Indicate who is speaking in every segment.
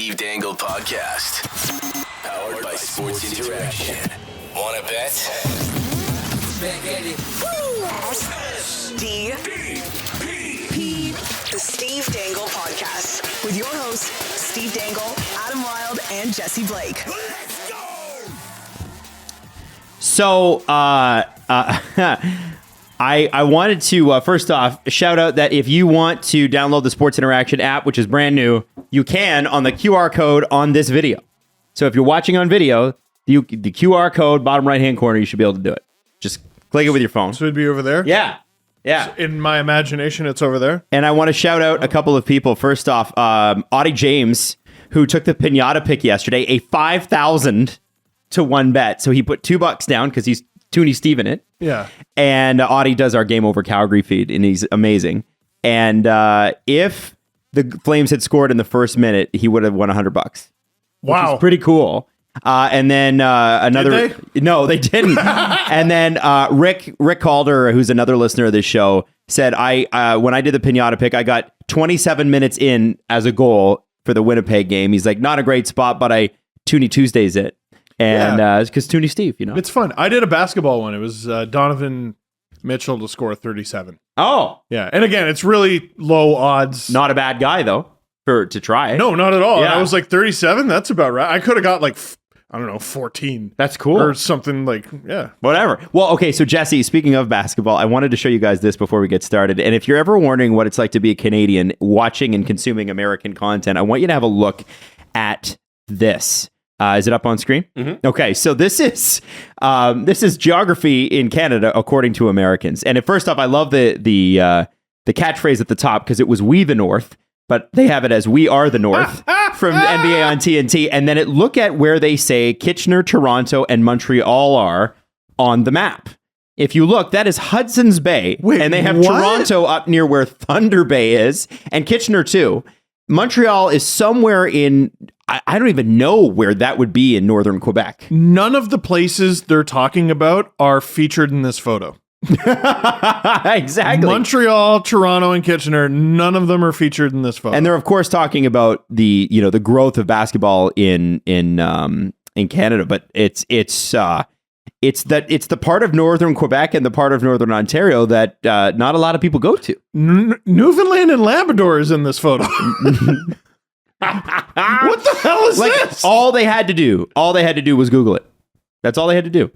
Speaker 1: Steve Dangle Podcast. Powered by Sports Interaction. Wanna bet?
Speaker 2: Steve P. The Steve Dangle Podcast. With your hosts, Steve Dangle, Adam Wilde, and Jesse Blake.
Speaker 1: Let's go!
Speaker 3: So, I wanted to, first off, shout out that if you want to download the Sports Interaction app, which is brand new, you can on the QR code on this video. So if you're watching on video, the QR code, bottom right-hand corner, you should be able to do it. Just click it with your phone.
Speaker 4: So it'd be over there?
Speaker 3: Yeah.
Speaker 4: So in my imagination, it's over there.
Speaker 3: And I want to shout out a couple of people. First off, Audie James, who took the pinata pick yesterday, a 5,000 to 1 bet. So he put $2 down because he's Toonie Steve in it.
Speaker 4: Yeah.
Speaker 3: And Audie does our Game Over Calgary feed, and he's amazing. And if the Flames had scored in the first minute, he would have won $100.
Speaker 4: Wow.
Speaker 3: Which is pretty cool. And then another...
Speaker 4: Did they?
Speaker 3: No, they didn't. And then Rick Calder, who's another listener of this show, said, when I did the pinata pick, I got 27 minutes in as a goal for the Winnipeg game. He's like, not a great spot, but I Toonie Tuesdays it. And because Toonie Steve, you know.
Speaker 4: It's fun. I did a basketball one. It was Donovan Mitchell to score 37.
Speaker 3: Oh.
Speaker 4: Yeah. And again, it's really low odds.
Speaker 3: Not a bad guy, though, to try.
Speaker 4: No, not at all.
Speaker 3: Yeah.
Speaker 4: And I was like, 37? That's about right. I could have got like, I don't know, 14.
Speaker 3: That's cool.
Speaker 4: Or something like, yeah.
Speaker 3: Whatever. Well, okay, so Jesse, speaking of basketball, I wanted to show you guys this before we get started. And if you're ever wondering what it's like to be a Canadian watching and consuming American content, I want you to have a look at this. Is it up on screen? Mm-hmm. Okay, so this is geography in Canada according to Americans. And first off, I love the catchphrase at the top because it was "We the North," but they have it as "We are the North" from the NBA on TNT. And then look at where they say Kitchener, Toronto, and Montreal are on the map. If you look, that is Hudson's Bay, and they have
Speaker 4: what?
Speaker 3: Toronto up near where Thunder Bay is, and Kitchener too. Montreal is somewhere in, I don't even know where that would be in northern Quebec.
Speaker 4: None of the places they're talking about are featured in this photo.
Speaker 3: Exactly.
Speaker 4: Montreal, Toronto, and Kitchener, none of them are featured in this photo.
Speaker 3: And they're of course talking about the growth of basketball in Canada, but it's the part of northern Quebec and the part of northern Ontario that not a lot of people go to.
Speaker 4: Newfoundland and Labrador is in this photo. What the hell is this?
Speaker 3: All they had to do was Google it. That's all they had to do.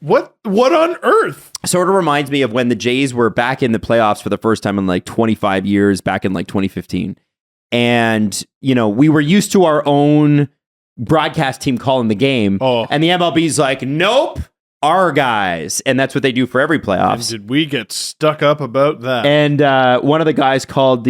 Speaker 4: What on earth?
Speaker 3: Sort of reminds me of when the Jays were back in the playoffs for the first time in like 25 years, back in like 2015. And, we were used to our own broadcast team calling the game. Oh. And the MLB's like, nope, our guys. And that's what they do for every playoffs.
Speaker 4: And did we get stuck up about that?
Speaker 3: And one of the guys called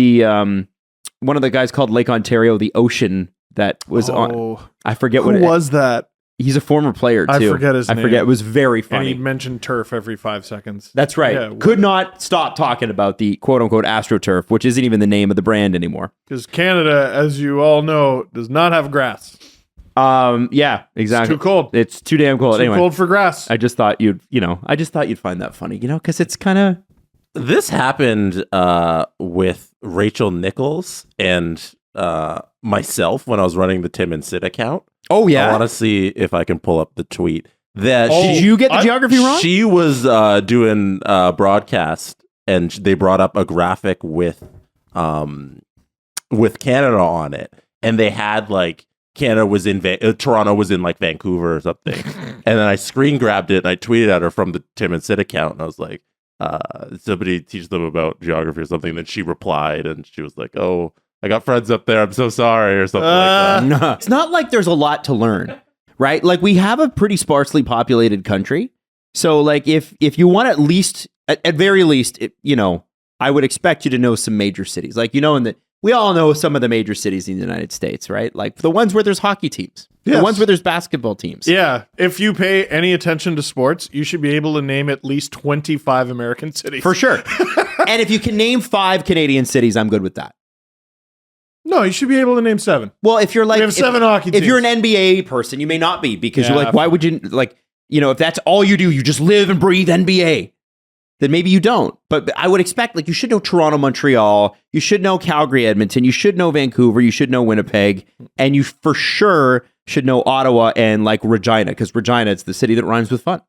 Speaker 3: Lake Ontario the ocean that was on. I forget
Speaker 4: who was that.
Speaker 3: He's a former player too.
Speaker 4: I forget his name.
Speaker 3: It was very funny.
Speaker 4: And he mentioned turf every 5 seconds.
Speaker 3: That's right. Yeah, could not stop talking about the quote unquote AstroTurf, which isn't even the name of the brand anymore.
Speaker 4: Because Canada, as you all know, does not have grass.
Speaker 3: Yeah, exactly.
Speaker 4: It's too cold.
Speaker 3: It's too damn cold.
Speaker 4: Too cold for grass.
Speaker 3: I just thought you'd find that funny, because it's kind of.
Speaker 5: This happened with Rachel Nichols and myself when I was running the Tim and Sid account.
Speaker 3: Oh yeah,
Speaker 5: I want to see if I can pull up the tweet.
Speaker 3: Did you get the geography wrong?
Speaker 5: She was doing broadcast, and they brought up a graphic with Canada on it, and they had like. Canada was in Toronto was in like Vancouver or something, and then I screen grabbed it and I tweeted at her from the Tim and Sid account, and I was like, "Somebody teach them about geography or something." And then she replied, and she was like, "Oh, I got friends up there. I'm so sorry," or something like that.
Speaker 3: No. It's not like there's a lot to learn, right? Like we have a pretty sparsely populated country, so like if you want at very least, I would expect you to know some major cities, like we all know some of the major cities in the United States, right? Like the ones where there's hockey teams,
Speaker 4: yes.
Speaker 3: The ones where there's basketball teams.
Speaker 4: Yeah. If you pay any attention to sports, you should be able to name at least 25 American cities.
Speaker 3: For sure. And if you can name 5 Canadian cities, I'm good with that.
Speaker 4: No, you should be able to name 7.
Speaker 3: Well, if you're like...
Speaker 4: We have 7 hockey teams.
Speaker 3: If you're an NBA person, you may not be because you're like, why would you... Like, if that's all you do, you just live and breathe NBA. then maybe you don't. But I would expect, like, you should know Toronto, Montreal, you should know Calgary, Edmonton, you should know Vancouver, you should know Winnipeg, and you for sure should know Ottawa and like Regina, because Regina, it's the city that rhymes with fun.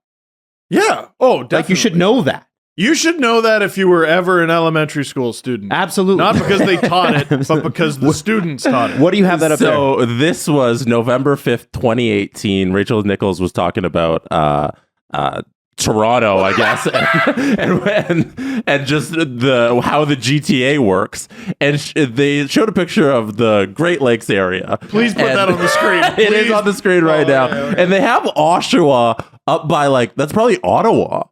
Speaker 4: Yeah. Oh, definitely.
Speaker 3: Like, you should know that.
Speaker 4: You should know that if you were ever an elementary school student.
Speaker 3: Absolutely.
Speaker 4: Not because they taught it, but because the students taught it.
Speaker 3: What do you have that up there?
Speaker 5: So this was November 5th, 2018. Rachel Nichols was talking about Toronto, I guess, and just how the GTA works. And they showed a picture of the Great Lakes area.
Speaker 4: Please put that on the screen.
Speaker 5: It is on the screen right now.
Speaker 4: Yeah.
Speaker 5: And they have Oshawa up by, like, that's probably Ottawa.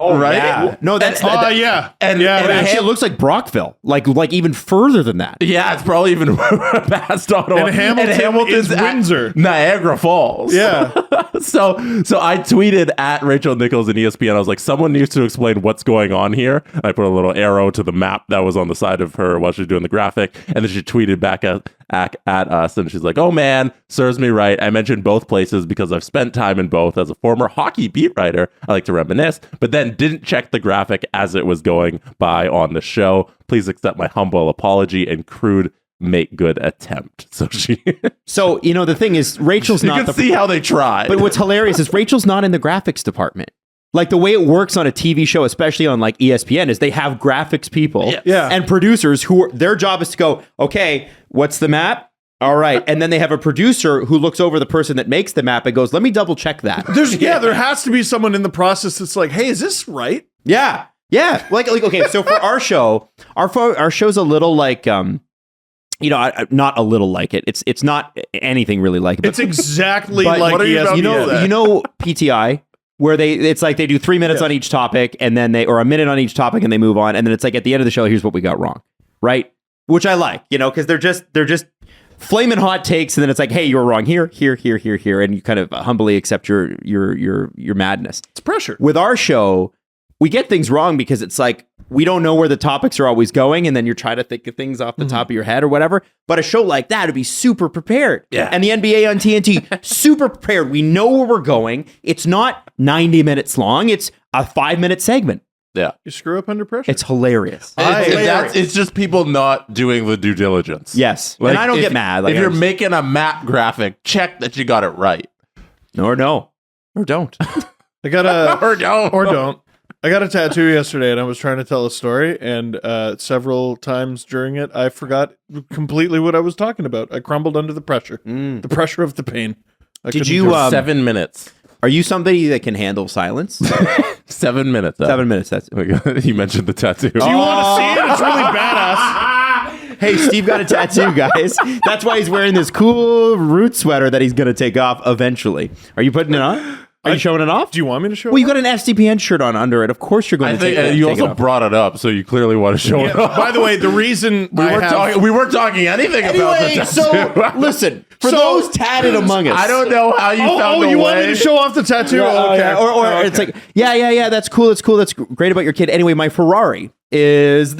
Speaker 3: Oh,
Speaker 5: right?
Speaker 3: Yeah. No, that's
Speaker 4: yeah.
Speaker 5: And
Speaker 3: actually, it looks like Brockville, like even further than that.
Speaker 5: yeah, it's probably even past Ottawa.
Speaker 4: And Hamilton's
Speaker 5: at
Speaker 4: Windsor.
Speaker 5: Niagara Falls.
Speaker 4: Yeah.
Speaker 5: So I tweeted at Rachel Nichols and ESPN. I was like, someone needs to explain what's going on here. I put a little arrow to the map that was on the side of her while she was doing the graphic, and then she tweeted back at us, and she's like, "Oh man, serves me right. I mentioned both places because I've spent time in both. As a former hockey beat writer, I like to reminisce, but then didn't check the graphic as it was going by on the show. Please accept my humble apology and crude make good attempt." So
Speaker 3: So, the thing is, Rachel's
Speaker 5: you
Speaker 3: not
Speaker 5: can see how they tried.
Speaker 3: But what's hilarious is Rachel's not in the graphics department. Like, the way it works on a TV show, especially on like ESPN, is they have graphics people
Speaker 5: Yes.
Speaker 3: and producers their job is to go, okay, what's the map? All right. And then they have a producer who looks over the person that makes the map and goes, let me double check that.
Speaker 4: There has to be someone in the process that's like, hey, is this right?
Speaker 3: Yeah. Yeah. Like okay, so for our show, our show's a little like not a little like it. It's not anything really like it.
Speaker 4: It's exactly
Speaker 3: but
Speaker 4: like
Speaker 5: what are you about
Speaker 4: ESPN.
Speaker 3: you know PTI, where it's like they do 3 minutes on each topic and then or a minute on each topic and they move on, and then it's like at the end of the show, here's what we got wrong, right? Which I like, because they're just flaming hot takes, and then it's like, hey, you were wrong here, and you kind of humbly accept your madness.
Speaker 4: It's pressure.
Speaker 3: With our show, we get things wrong because it's like we don't know where the topics are always going, and then you're trying to think of things off the top of your head or whatever. But a show like that would be super prepared.
Speaker 5: Yeah.
Speaker 3: And the NBA on TNT, super prepared. We know where we're going. It's not 90 minutes long. It's a 5-minute segment.
Speaker 5: yeah.
Speaker 4: You screw up under pressure.
Speaker 3: It's hilarious.
Speaker 5: It's just people not doing the due diligence.
Speaker 3: Yes.
Speaker 5: Like,
Speaker 3: and I don't
Speaker 5: if-
Speaker 3: get mad. Like,
Speaker 5: if you're making a map graphic, check that you got it right.
Speaker 3: Or don't.
Speaker 4: I got a
Speaker 5: Or don't.
Speaker 4: or don't. I got a tattoo yesterday, and I was trying to tell a story, and several times during it, I forgot completely what I was talking about. I crumbled under the pressure, the pressure of the pain.
Speaker 3: Did you?
Speaker 5: 7 minutes.
Speaker 3: Are you somebody that can handle silence?
Speaker 5: 7 minutes.
Speaker 3: 7 minutes. That's.
Speaker 5: You mentioned the tattoo.
Speaker 4: Do you want to see it? It's really badass.
Speaker 3: Hey, Steve got a tattoo, guys. That's why he's wearing this cool root sweater that he's going to take off eventually. Are you putting it on? Are you showing it off?
Speaker 4: Do you want me to show?
Speaker 3: Well, you got an SDPN shirt on under it. Of course, you're going
Speaker 5: I
Speaker 3: to
Speaker 5: think
Speaker 3: take it.
Speaker 5: you
Speaker 3: take
Speaker 5: also
Speaker 3: it off.
Speaker 5: brought it up, so you clearly want to show it off.
Speaker 4: By the way, the reason
Speaker 5: We weren't talking anything about the
Speaker 3: Anyway,
Speaker 5: tattoo.
Speaker 3: so listen, for those tatted among us,
Speaker 5: I don't know how you found a
Speaker 4: you
Speaker 5: way.
Speaker 4: want me to show off the tattoo?
Speaker 3: Yeah,
Speaker 4: Okay.
Speaker 3: yeah. Or
Speaker 4: Okay.
Speaker 3: it's like, yeah, that's cool. That's great about your kid. Anyway, my Ferrari is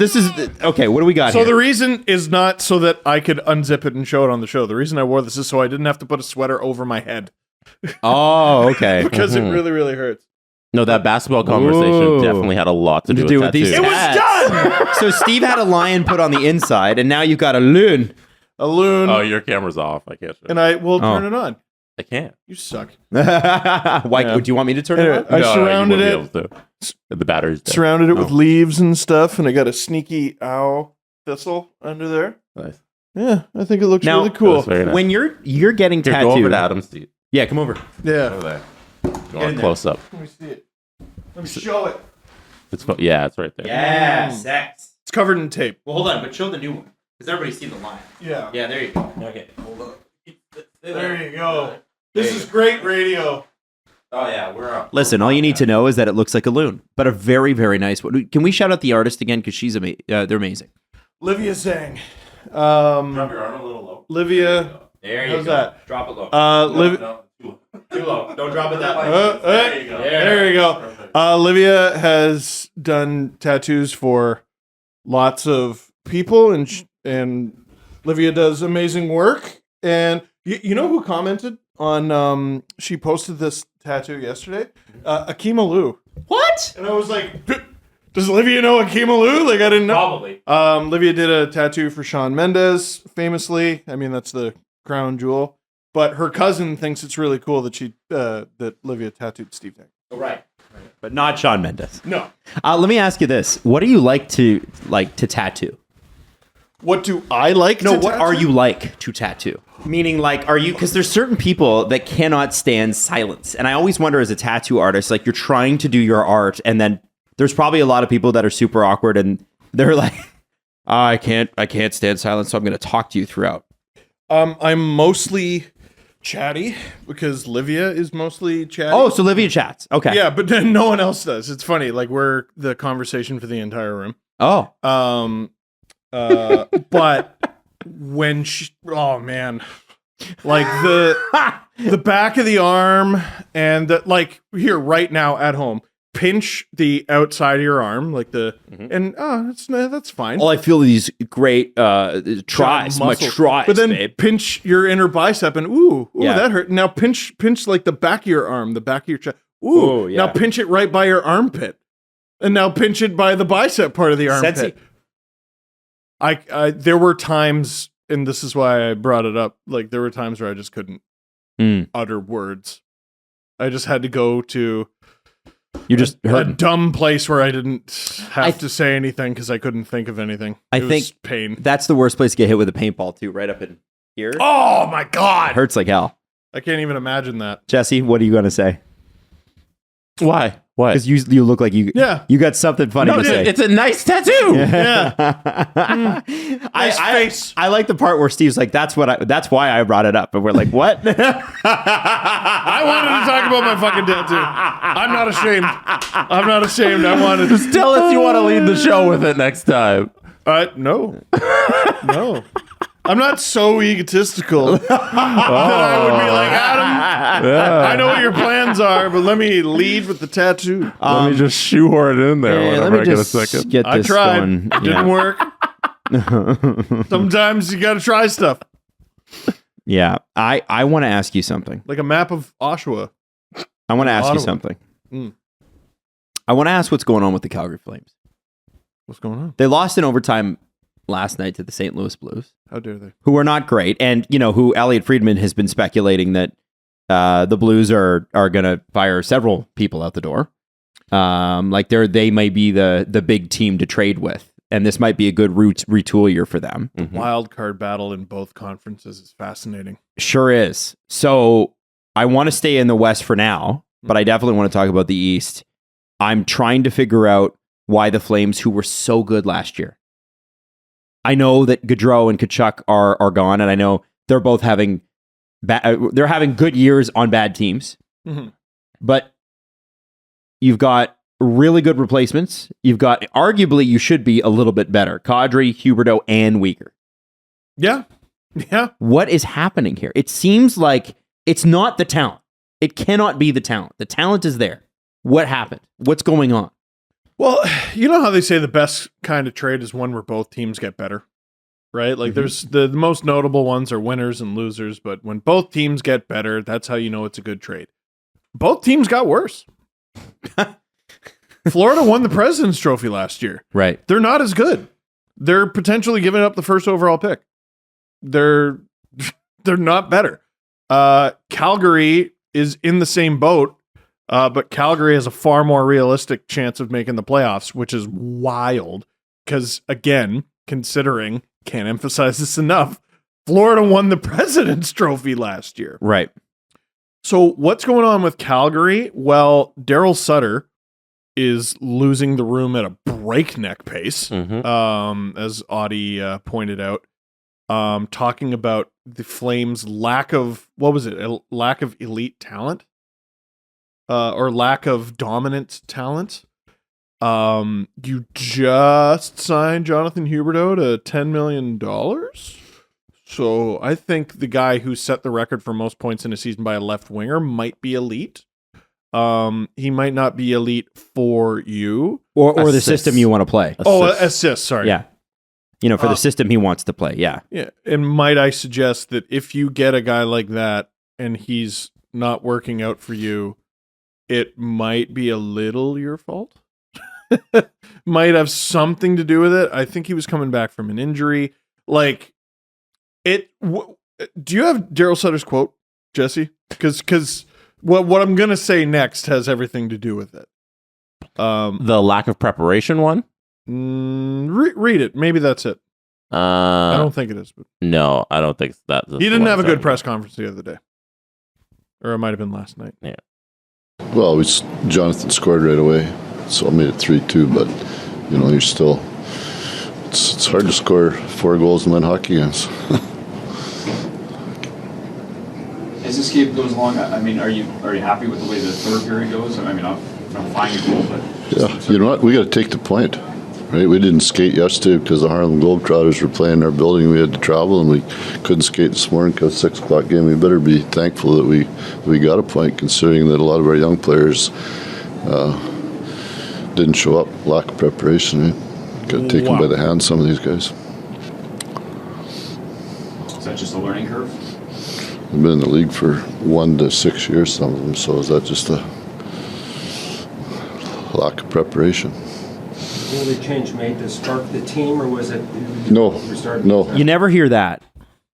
Speaker 3: okay. What do we got
Speaker 4: So
Speaker 3: here?
Speaker 4: the reason is not so that I could unzip it and show it on the show. The reason I wore this is so I didn't have to put a sweater over my head
Speaker 3: Oh, okay.
Speaker 4: because it really, really hurts.
Speaker 5: No, that basketball conversation
Speaker 3: Ooh.
Speaker 5: definitely had a lot to do
Speaker 3: do
Speaker 5: with
Speaker 3: with these
Speaker 5: tattoos.
Speaker 4: It was done.
Speaker 3: So Steve had a lion put on the inside, and now you've got a loon.
Speaker 4: A loon,
Speaker 5: Oh, your camera's off. I can't show
Speaker 4: and I will turn it on.
Speaker 5: I can't.
Speaker 4: You suck.
Speaker 3: Why?
Speaker 4: Yeah.
Speaker 3: Do you want me to turn it
Speaker 4: Anyway,
Speaker 3: on?
Speaker 4: I
Speaker 5: No,
Speaker 4: surrounded
Speaker 5: you
Speaker 4: it.
Speaker 5: won't be able to. The battery's dead.
Speaker 4: Surrounded it with leaves and stuff, and I got a sneaky owl thistle under there.
Speaker 5: Nice.
Speaker 4: Yeah, I think it looks
Speaker 3: Now-
Speaker 4: really cool.
Speaker 5: That's very nice.
Speaker 3: When you're getting
Speaker 5: Here,
Speaker 3: tattooed,
Speaker 5: go over to Adam's seat.
Speaker 3: yeah, come over.
Speaker 4: Yeah.
Speaker 5: Over there. Go
Speaker 3: in
Speaker 5: on
Speaker 3: there.
Speaker 5: close up.
Speaker 4: Let me see it. Let me show it.
Speaker 5: Yeah, it's right there.
Speaker 3: Yeah, sex.
Speaker 4: It's covered in tape.
Speaker 3: Well, hold on, but show the new one because everybody's seen the lion.
Speaker 4: Yeah.
Speaker 3: Yeah, there you go. Okay, hold on.
Speaker 4: There you go. This is great radio.
Speaker 5: Oh yeah, we're up.
Speaker 3: Listen, all you need to know is that it looks like a loon, but a very, very nice one. Can we shout out the artist again? Because she's amazing. They're amazing.
Speaker 4: Livia Zhang.
Speaker 5: Drop your arm a little low.
Speaker 4: Livia.
Speaker 3: There
Speaker 4: How's that?
Speaker 3: Drop it low.
Speaker 5: No,
Speaker 3: Too low. Don't drop it that way.
Speaker 5: There you go.
Speaker 4: There you go.
Speaker 5: Perfect.
Speaker 4: Livia has done tattoos for lots of people, and Livia does amazing work. And you know who commented on? She posted this tattoo yesterday. Akima Lou.
Speaker 3: What?
Speaker 4: And I was like, Does Livia know Akimalu? Like, I didn't know.
Speaker 3: Probably.
Speaker 4: Livia did a tattoo for Shawn Mendes, famously. I mean, that's the crown jewel. But her cousin thinks it's really cool that that Livia tattooed Steve Dangle.
Speaker 3: Right. But not Shawn Mendes.
Speaker 4: No.
Speaker 3: Let me ask you this: what do you like to tattoo?
Speaker 4: What do I like?
Speaker 3: No,
Speaker 4: to
Speaker 3: what
Speaker 4: tattoo?
Speaker 3: are you like to tattoo? Meaning, like, are you? Because there's certain people that cannot stand silence, and I always wonder, as a tattoo artist, like, you're trying to do your art, and then there's probably a lot of people that are super awkward, and they're like, I can't stand silence, so I'm going to talk to you throughout.
Speaker 4: I'm mostly chatty because Livia is mostly chatty.
Speaker 3: Oh, so Livia chats. Okay.
Speaker 4: Yeah, but then no one else does. It's funny. Like, we're the conversation for the entire room.
Speaker 3: Oh.
Speaker 4: But when she, oh man, like the back of the arm and the, like, here right now at home, pinch the outside of your arm, like and that's fine.
Speaker 3: Well, I feel these great tries, my
Speaker 4: muscle.
Speaker 3: tries,
Speaker 4: but then
Speaker 3: babe.
Speaker 4: pinch your inner bicep and ooh,
Speaker 3: Yeah.
Speaker 4: that hurt. Now pinch like the back of your arm, the back of your chest.
Speaker 3: Ooh, yeah.
Speaker 4: Now pinch it right by your armpit, and now pinch it by the bicep part of the armpit.
Speaker 3: Sensei.
Speaker 4: I there were times, and this is why I brought it up. Like, there were times where I just couldn't utter words. I just had to go to
Speaker 3: You're just
Speaker 4: a
Speaker 3: hurting.
Speaker 4: dumb place where I didn't have to say anything because I couldn't think of anything.
Speaker 3: I
Speaker 4: It was
Speaker 3: think
Speaker 4: pain.
Speaker 3: That's the worst place to get hit with a paintball too, right up in here.
Speaker 4: Oh my god!
Speaker 3: It hurts like hell.
Speaker 4: I can't even imagine that.
Speaker 3: Jesse, what are you going to say?
Speaker 5: Why? What?
Speaker 3: Because you look like you got something funny to say.
Speaker 5: It's a nice tattoo.
Speaker 4: Yeah.
Speaker 3: I like the part where Steve's like, that's why I brought it up. And we're like, what?
Speaker 4: I wanted to talk about my fucking tattoo. I'm not ashamed. I wanted
Speaker 5: Just tell us you want to lead the show with it next time.
Speaker 4: no. No. I'm not so egotistical that I would be like, Adam, I know what your plans are, but let me lead with the tattoo.
Speaker 5: Let me just shoehorn it in there whenever I get a second.
Speaker 3: Get
Speaker 4: I
Speaker 3: this
Speaker 4: tried.
Speaker 3: going.
Speaker 4: It didn't work. Sometimes you got to try stuff.
Speaker 3: Yeah. I want to ask you something.
Speaker 4: Like a map of Oshawa.
Speaker 3: I want to ask you
Speaker 4: Ottawa.
Speaker 3: something.
Speaker 4: Mm.
Speaker 3: I want to ask what's going on with the Calgary Flames.
Speaker 4: What's going on?
Speaker 3: They lost in overtime last night to the St. Louis Blues,
Speaker 4: How dare they?
Speaker 3: who are not great, and who Elliot Friedman has been speculating that the Blues are going to fire several people out the door. Like they may be the big team to trade with, and this might be a good retool year for them.
Speaker 5: Mhm.
Speaker 4: Wild card battle in both conferences is fascinating.
Speaker 3: Sure is. So I want to stay in the West for now, but I definitely want to talk about the East. I'm trying to figure out why the Flames, who were so good last year, I know that Gaudreau and Tkachuk are gone, and I know they're both having they're having good years on bad teams.
Speaker 4: Mhm.
Speaker 3: But you've got really good replacements. You've got, arguably, you should be a little bit better. Kadri, Huberdeau, and Weegar.
Speaker 4: Yeah. Yeah.
Speaker 3: What is happening here? It seems like it's not the talent. It cannot be the talent. The talent is there. What happened? What's going on?
Speaker 4: Well, you know how they say the best kind of trade is one where both teams get better, right? Like, there's the most notable ones are winners and losers, but when both teams get better, that's how you know it's a good trade. Both teams got worse. Florida won the President's Trophy last year.
Speaker 3: Right.
Speaker 4: They're not as good. They're potentially giving up the first overall pick. They're not better. Calgary is in the same boat. But Calgary has a far more realistic chance of making the playoffs, which is wild. Because, again, considering, can't emphasize this enough, Florida won the President's Trophy last year.
Speaker 3: Right.
Speaker 4: So what's going on with Calgary? Well, Darryl Sutter is losing the room at a breakneck pace, as Audie pointed out, talking about the Flames' lack of, lack of elite talent? Or lack of dominant talent. You just signed Jonathan Huberdeau to $10 million. So I think the guy who set the record for most points in a season by a left winger might be elite. He might not be elite for you.
Speaker 3: Or the system you want to play.
Speaker 4: Assists, sorry.
Speaker 3: Yeah. For the system he wants to play. Yeah.
Speaker 4: Yeah. And might I suggest that if you get a guy like that and he's not working out for you, it might be a little your fault. might have something to do with it. I think he was coming back from an injury. Like do you have Darryl Sutter's quote, Jesse? Because what I'm gonna say next has everything to do with it.
Speaker 5: The lack of preparation one.
Speaker 4: Read it. Maybe that's it. I don't think it is. But
Speaker 5: No, I don't think that.
Speaker 4: he didn't have a good press conference the other day, or it might have been last night.
Speaker 5: Yeah.
Speaker 6: Well, Jonathan scored right away, so I made it 3-2. But you're still. It's hard to score 4 goals in 1 hockey games.
Speaker 7: As this game goes along, I mean, are you happy with the way the third period goes? I mean, I'm fine with goal, but
Speaker 6: Yeah, you know what? We got to take the point, right? We didn't skate yesterday because the Harlem Globetrotters were playing in our building. We had to travel, and we couldn't skate this morning because 6 o'clock game. We better be thankful that we got a point, considering that a lot of our young players didn't show up. Lack of preparation, right? Got taken by the hand, some of these guys.
Speaker 7: is that just a learning curve?
Speaker 6: They've been in the league for 1 to 6 years, some of them. So is that just a lack of preparation?
Speaker 8: Was the change made to spark the team, or was it?
Speaker 6: No.
Speaker 3: You never hear that.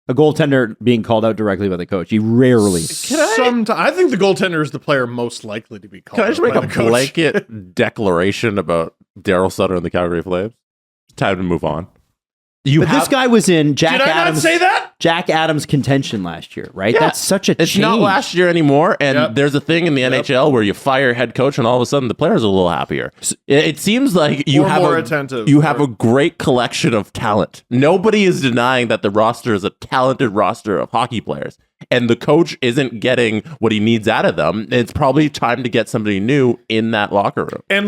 Speaker 3: A goaltender being called out directly by the coach. You rarely.
Speaker 4: I think the goaltender is the player most likely to be called.
Speaker 5: Can I just
Speaker 4: out
Speaker 5: make
Speaker 4: by
Speaker 5: a
Speaker 4: the coach.
Speaker 5: blanket declaration about Darryl Sutter and the Calgary Flames? Time to move on.
Speaker 3: But this guy was in Jack
Speaker 4: Did I
Speaker 3: Adams.
Speaker 4: not say that?
Speaker 3: Jack Adams' contention last year, right?
Speaker 5: Yeah.
Speaker 3: That's such a
Speaker 5: It's
Speaker 3: change.
Speaker 5: not last year anymore, and
Speaker 4: Yep.
Speaker 5: there's a thing in the NHL where you fire head coach, and all of a sudden the players are a little happier. It seems like you
Speaker 4: Or
Speaker 5: have
Speaker 4: more
Speaker 5: a
Speaker 4: attentive.
Speaker 5: you have a great collection of talent. Nobody is denying that the roster is a talented roster of hockey players, and the coach isn't getting what he needs out of them. It's probably time to get somebody new in that locker room.
Speaker 4: And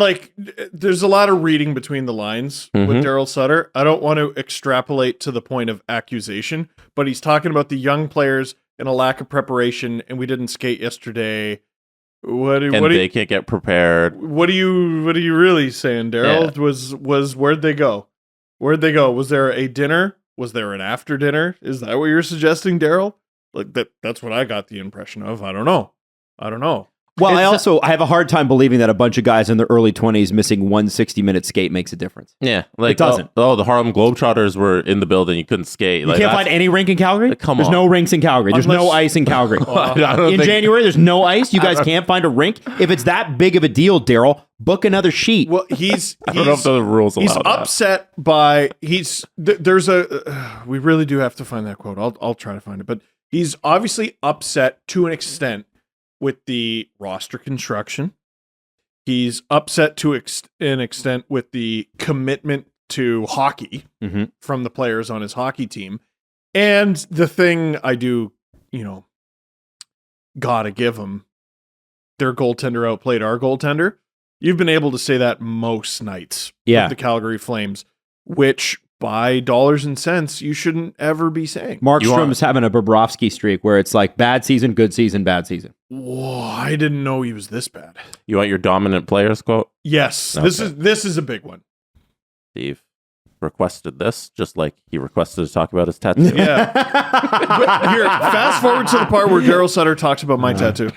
Speaker 4: there's a lot of reading between the lines with Darryl Sutter. I don't want to extrapolate to the point of accusation, but he's talking about the young players and a lack of preparation, and we didn't skate yesterday.
Speaker 5: They can't get prepared.
Speaker 4: What are you really saying, Darryl?
Speaker 5: Yeah.
Speaker 4: Was where'd they go? Where'd they go? Was there a dinner? Was there an after dinner? Is that what you're suggesting, Darryl? Like that's what I got the impression of. I don't know.
Speaker 3: Well, I have a hard time believing that a bunch of guys in their early 20s missing 1 60-minute skate makes a difference.
Speaker 5: Yeah, like
Speaker 3: It doesn't.
Speaker 5: the Harlem Globetrotters were in the building. You couldn't skate.
Speaker 3: You can't find any rink in Calgary?
Speaker 5: Come
Speaker 3: There's
Speaker 5: on.
Speaker 3: no rinks in Calgary. There's no
Speaker 4: Unless-
Speaker 3: ice in Calgary.
Speaker 5: I don't
Speaker 3: In
Speaker 5: think-
Speaker 3: January, there's no ice. You guys can't find a rink. If it's that big of a deal, Darryl, book another sheet.
Speaker 4: Well, he's
Speaker 5: I don't know if the rules allow
Speaker 4: he's
Speaker 5: that.
Speaker 4: upset by there's a we really do have to find that quote. I'll try to find it, but he's obviously upset to an extent with the roster construction. He's upset to an extent with the commitment to hockey from the players on his hockey team. And the thing I do, gotta give him, their goaltender outplayed our goaltender. You've been able to say that most nights with the Calgary Flames, which by dollars and cents, you shouldn't ever be saying.
Speaker 3: Markstrom's having a Bobrovsky streak where it's like bad season, good season, bad season.
Speaker 4: Whoa, I didn't know he was this bad.
Speaker 5: You want your dominant players quote?
Speaker 4: Yes,
Speaker 5: Okay.
Speaker 4: this is a big one.
Speaker 5: Steve requested this, just like he requested to talk about his tattoo.
Speaker 4: Yeah. But here, fast forward to the part where Darryl Sutter talks about my tattoo.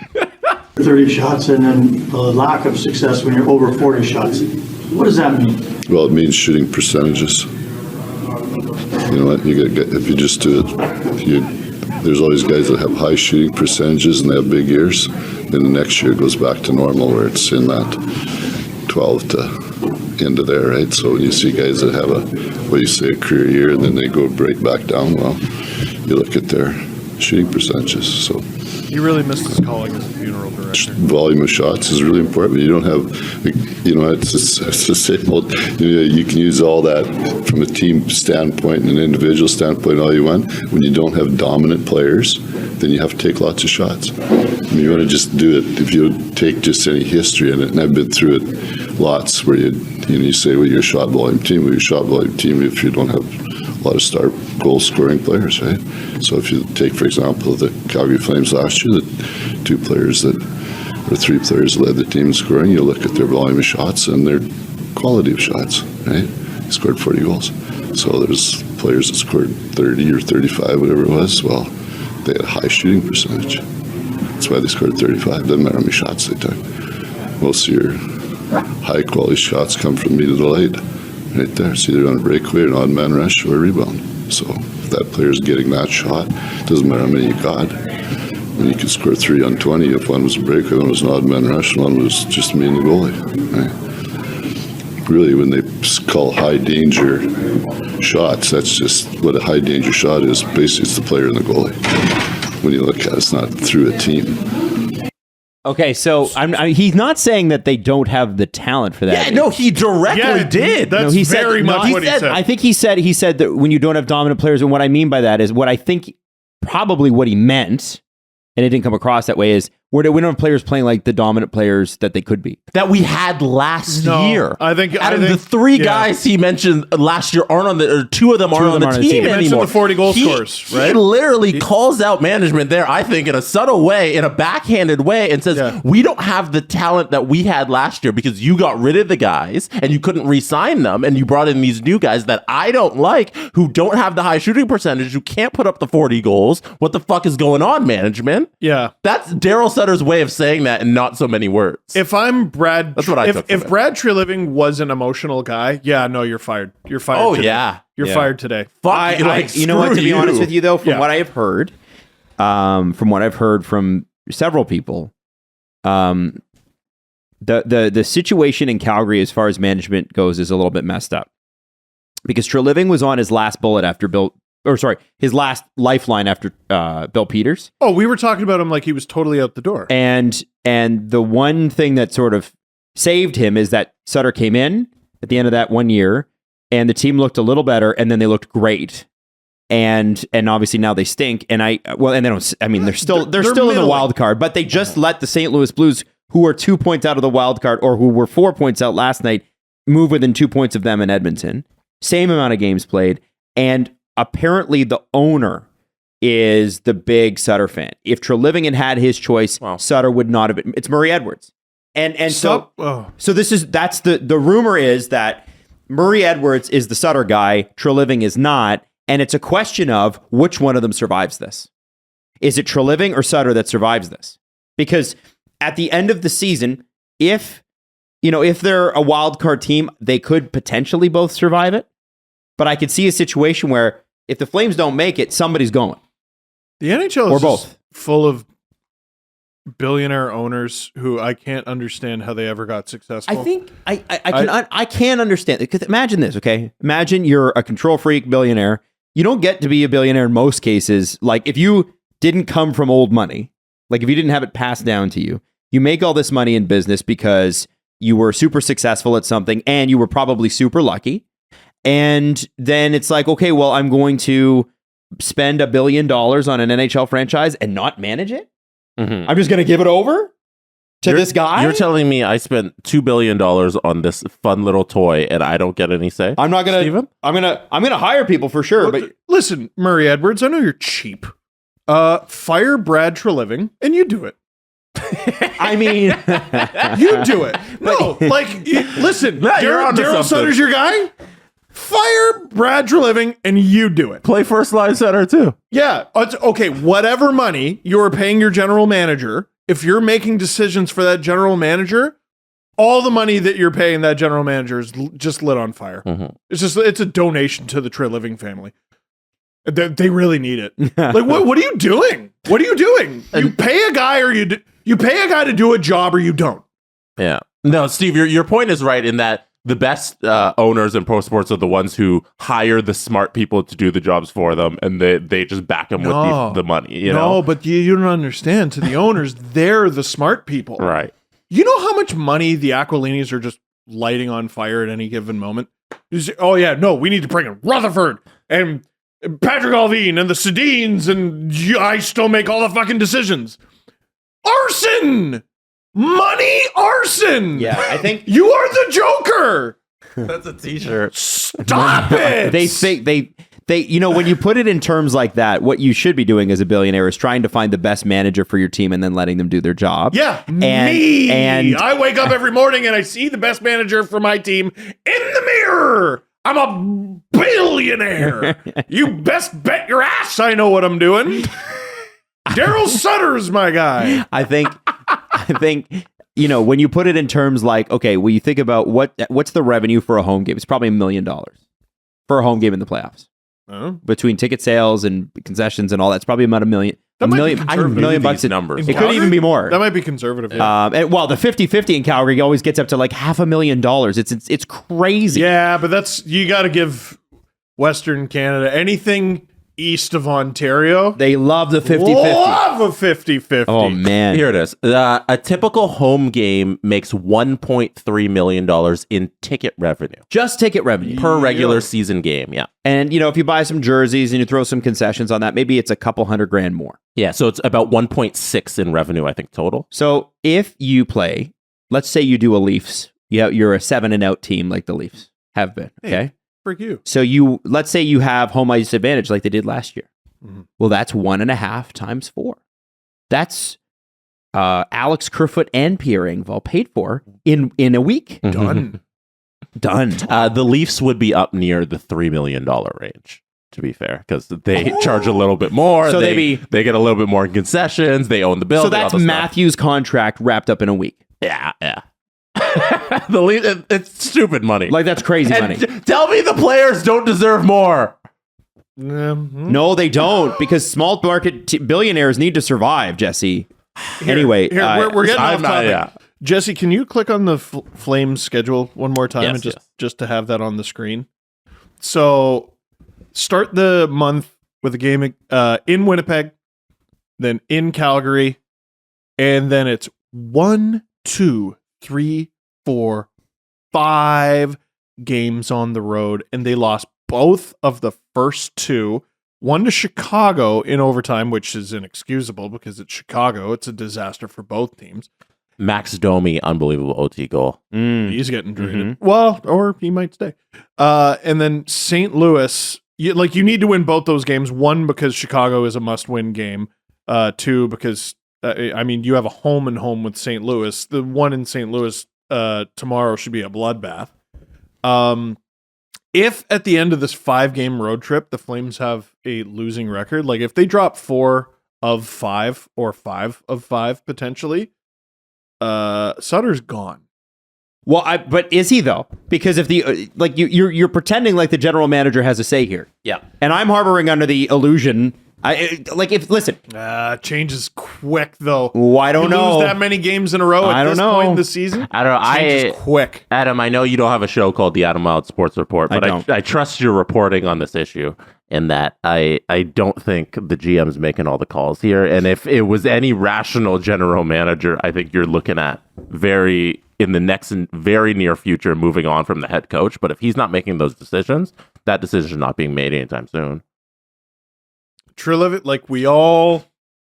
Speaker 9: 30 shots and then the lack of success when you're over 40 shots. What does that mean?
Speaker 6: Well, it means shooting percentages. You know what? If you just do it, there's always guys that have high shooting percentages and they have big years. Then the next year it goes back to normal where it's in that 12 to into there, right? So when you see guys that have a career year and then they go right back down, well, you look at their shooting percentages. So
Speaker 4: He really missed his calling as a funeral director.
Speaker 6: volume of shots is really important. But you don't have, it's the same old. You can use all that from a team standpoint and an individual standpoint all you want. When you don't have dominant players, then you have to take lots of shots. I mean, you want to just do it if you take just any history in it. And I've been through it lots where you say, well, you're a shot volume team. Well, you're a shot volume team if you don't have a lot of star goal scoring players, right? So if you take, for example, the Calgary Flames last year, the three players that led the team in scoring, you look at their volume of shots and their quality of shots, right? They scored 40 goals. So there's players that scored 30 or 35, whatever it was. Well, they had a high shooting percentage. That's why they scored 35. Doesn't matter how many shots they took. Most of your high quality shots come from me to the light. Right there. It's either on a breakaway, an odd man rush, or a rebound. So if that player's getting that shot, doesn't matter how many you got. And you could score 3 on 20 if one was a breakaway, one was an odd man rush, and one was just me and the goalie. Right? Really, when they call high danger shots, that's just what a high danger shot is. Basically, it's the player and the goalie. When you look at it, it's not through a team.
Speaker 3: Okay, so he's not saying that they don't have the talent for that.
Speaker 5: Yeah, no, he directly did.
Speaker 4: That's
Speaker 3: he
Speaker 4: very much what he said.
Speaker 3: I think he said that when you don't have dominant players, and what I mean by that is what I think probably what he meant, and it didn't come across that way, is we don't have players playing like the dominant players that they could be.
Speaker 5: That we had last year.
Speaker 4: I think
Speaker 5: the 3 guys he mentioned last year aren't on the, or 2 of them aren't on the team anymore.
Speaker 4: He mentioned the 40 goal scorers, right?
Speaker 5: He literally calls out management there, I think, in a subtle way, in a backhanded way, and says, we don't have the talent that we had last year because you got rid of the guys and you couldn't re-sign them, and you brought in these new guys that I don't like, who don't have the high shooting percentage, who can't put up the 40 goals. What the fuck is going on, management?
Speaker 4: Yeah.
Speaker 5: That's Darryl Sutter's way of saying that in not so many words.
Speaker 4: If I'm Brad,
Speaker 5: that's what I took.
Speaker 4: If Brad Treliving was an emotional guy, no, you're fired. You're fired.
Speaker 5: Oh
Speaker 4: today.
Speaker 5: Yeah,
Speaker 4: you're fired today.
Speaker 5: Fuck,
Speaker 3: you know what? To be honest with you, though, from what I've heard, from several people, the situation in Calgary as far as management goes is a little bit messed up because Treliving was on his last bullet after his last lifeline after Bill Peters.
Speaker 4: Oh, we were talking about him like he was totally out the door.
Speaker 3: And the one thing that sort of saved him is that Sutter came in at the end of that 1 year, and the team looked a little better, and then they looked great. And obviously now they stink. And they don't. I mean, they're still in the wild card, but they just let the St. Louis Blues, who are 2 points out of the wild card, or who were 4 points out last night, move within 2 points of them in Edmonton. Same amount of games played, and apparently the owner is the big Sutter fan. If Treliving had his choice, Sutter would not have been. It's Murray Edwards. So that's the rumor is that Murray Edwards is the Sutter guy, Treliving is not, and it's a question of which one of them survives this. Is it Treliving or Sutter that survives this? Because at the end of the season, if they're a wild card team, they could potentially both survive it. But I could see a situation where if the Flames don't make it, somebody's going.
Speaker 4: The NHL is
Speaker 3: both
Speaker 4: full of billionaire owners who I can't understand how they ever got successful.
Speaker 3: I think I can't understand it, because imagine this, okay? Imagine you're a control freak billionaire. You don't get to be a billionaire in most cases. Like if you didn't come from old money, like if you didn't have it passed down to you, you make all this money in business because you were super successful at something and you were probably super lucky. And then it's like, okay, well, I'm going to spend $1 billion on an NHL franchise and not manage it. Mm-hmm. I'm just going to give it over to this guy.
Speaker 5: You're telling me I spent $2 billion on this fun little toy and I don't get any say?
Speaker 3: I'm not going to. I'm going to hire people for sure.
Speaker 4: Well,
Speaker 3: but
Speaker 4: listen, Murray Edwards, I know you're cheap. Fire Brad Treliving and you do it.
Speaker 3: I mean,
Speaker 4: you do it. No, listen, Darryl Sutter's your guy. Fire Brad Treliving and you do it.
Speaker 5: Play first line center too.
Speaker 4: Yeah. Okay. Whatever money you're paying your general manager, if you're making decisions for that general manager, all the money that you're paying that general manager is just lit on fire. Mm-hmm. It's a donation to the Treliving family. They really need it. Like, what are you doing? What are you doing? You pay a guy you pay a guy to do a job or you don't.
Speaker 5: Yeah. No, Steve, your point is right in that the best owners in pro sports are the ones who hire the smart people to do the jobs for them, and they just back them with the money. You know?
Speaker 4: No, but you don't understand. To the owners, they're the smart people.
Speaker 5: Right.
Speaker 4: You know how much money the Aquilinis are just lighting on fire at any given moment? You say, oh, yeah, no, we need to bring in Rutherford and Patrick Alvin and the Sedins, and I still make all the fucking decisions. Arson! Money Arson!
Speaker 3: Yeah, I think
Speaker 4: you are the Joker.
Speaker 5: That's a t-shirt.
Speaker 4: Stop it!
Speaker 3: They think they when you put it in terms like that, what you should be doing as a billionaire is trying to find the best manager for your team and then letting them do their job.
Speaker 4: Yeah, me. And I wake up every morning and I see the best manager for my team in the mirror. I'm a billionaire. You best bet your ass I know what I'm doing. Darryl Sutter's my guy.
Speaker 3: I think when you put it in terms like, okay, well, you think about what's the revenue for a home game? It's probably $1 million for a home game in the playoffs. Between ticket sales and concessions and all that, it's probably about $1 million. $1 million bucks
Speaker 5: numbers.
Speaker 3: It could even be more.
Speaker 4: That might be conservative.
Speaker 3: Yeah. The 50-50 in Calgary always gets up to like $500,000. It's crazy.
Speaker 4: Yeah, but you got to give Western Canada anything east of Ontario.
Speaker 3: They love the 50-50.
Speaker 4: Love a 50-50.
Speaker 3: Oh, man.
Speaker 5: Here it is. A typical home game makes $1.3 million in ticket revenue.
Speaker 3: Just ticket revenue.
Speaker 5: Per regular season game, yeah.
Speaker 3: And, if you buy some jerseys and you throw some concessions on that, maybe it's a couple $100,000 more.
Speaker 5: Yeah, so it's about 1.6 in revenue, I think, total.
Speaker 3: So if you play, let's say you do a Leafs, you're a 7-and-out team like the Leafs have been, okay?
Speaker 4: Hey, for you.
Speaker 3: So let's say you have home ice advantage like they did last year. Mm-hmm. Well, that's 1.5 times 4. That's Alex Kerfoot and Pierre Engvall paid for in a week.
Speaker 4: Done.
Speaker 3: Done.
Speaker 5: The Leafs would be up near the $3 million range, to be fair, because they charge a little bit more.
Speaker 3: So
Speaker 5: they get a little bit more in concessions. They own the building.
Speaker 3: So that's Matthews' contract wrapped up in a week.
Speaker 5: Yeah. The Leafs, it's stupid money.
Speaker 3: Like, that's crazy money.
Speaker 5: Tell me the players don't deserve more.
Speaker 3: No, they don't, because small market billionaires need to survive, Jesse. Anyway,
Speaker 4: we're getting off topic. Yeah. Jesse, can you click on the Flames schedule one more time and just to have that on the screen? So start the month with a game in Winnipeg, then in Calgary, and then it's 1, 2, 3, 4, 5 games on the road, and they lost both of the first 2. One to Chicago in overtime, which is inexcusable because it's Chicago. It's a disaster for both teams.
Speaker 5: Max Domi, unbelievable OT goal.
Speaker 4: He's getting traded. Mm-hmm. Well, or he might stay. And then St. Louis, you need to win both those games. 1, because Chicago is a must-win game. 2, because, you have a home and home with St. Louis. The one in St. Louis tomorrow should be a bloodbath. If at the end of this 5-game road trip, the Flames have a losing record, like if they drop 4 of 5 or 5 of 5 potentially, Sutter's gone.
Speaker 3: Well, but is he though? Because if you're pretending like the general manager has a say here.
Speaker 5: Yeah,
Speaker 3: and I'm harboring under the illusion.
Speaker 4: Changes quick though.
Speaker 3: Well, I don't know.
Speaker 4: Lose that many games in a row at this point in the season.
Speaker 5: I don't know.
Speaker 4: Changes quick.
Speaker 5: Adam, I know you don't have a show called the Adam Wilde Sports Report, but I trust your reporting on this issue. In that I don't think the GM's making all the calls here. And if it was any rational general manager, I think you're looking at in the next and very near future moving on from the head coach. But if he's not making those decisions, that decision is not being made anytime soon.
Speaker 4: Trilivit, like we all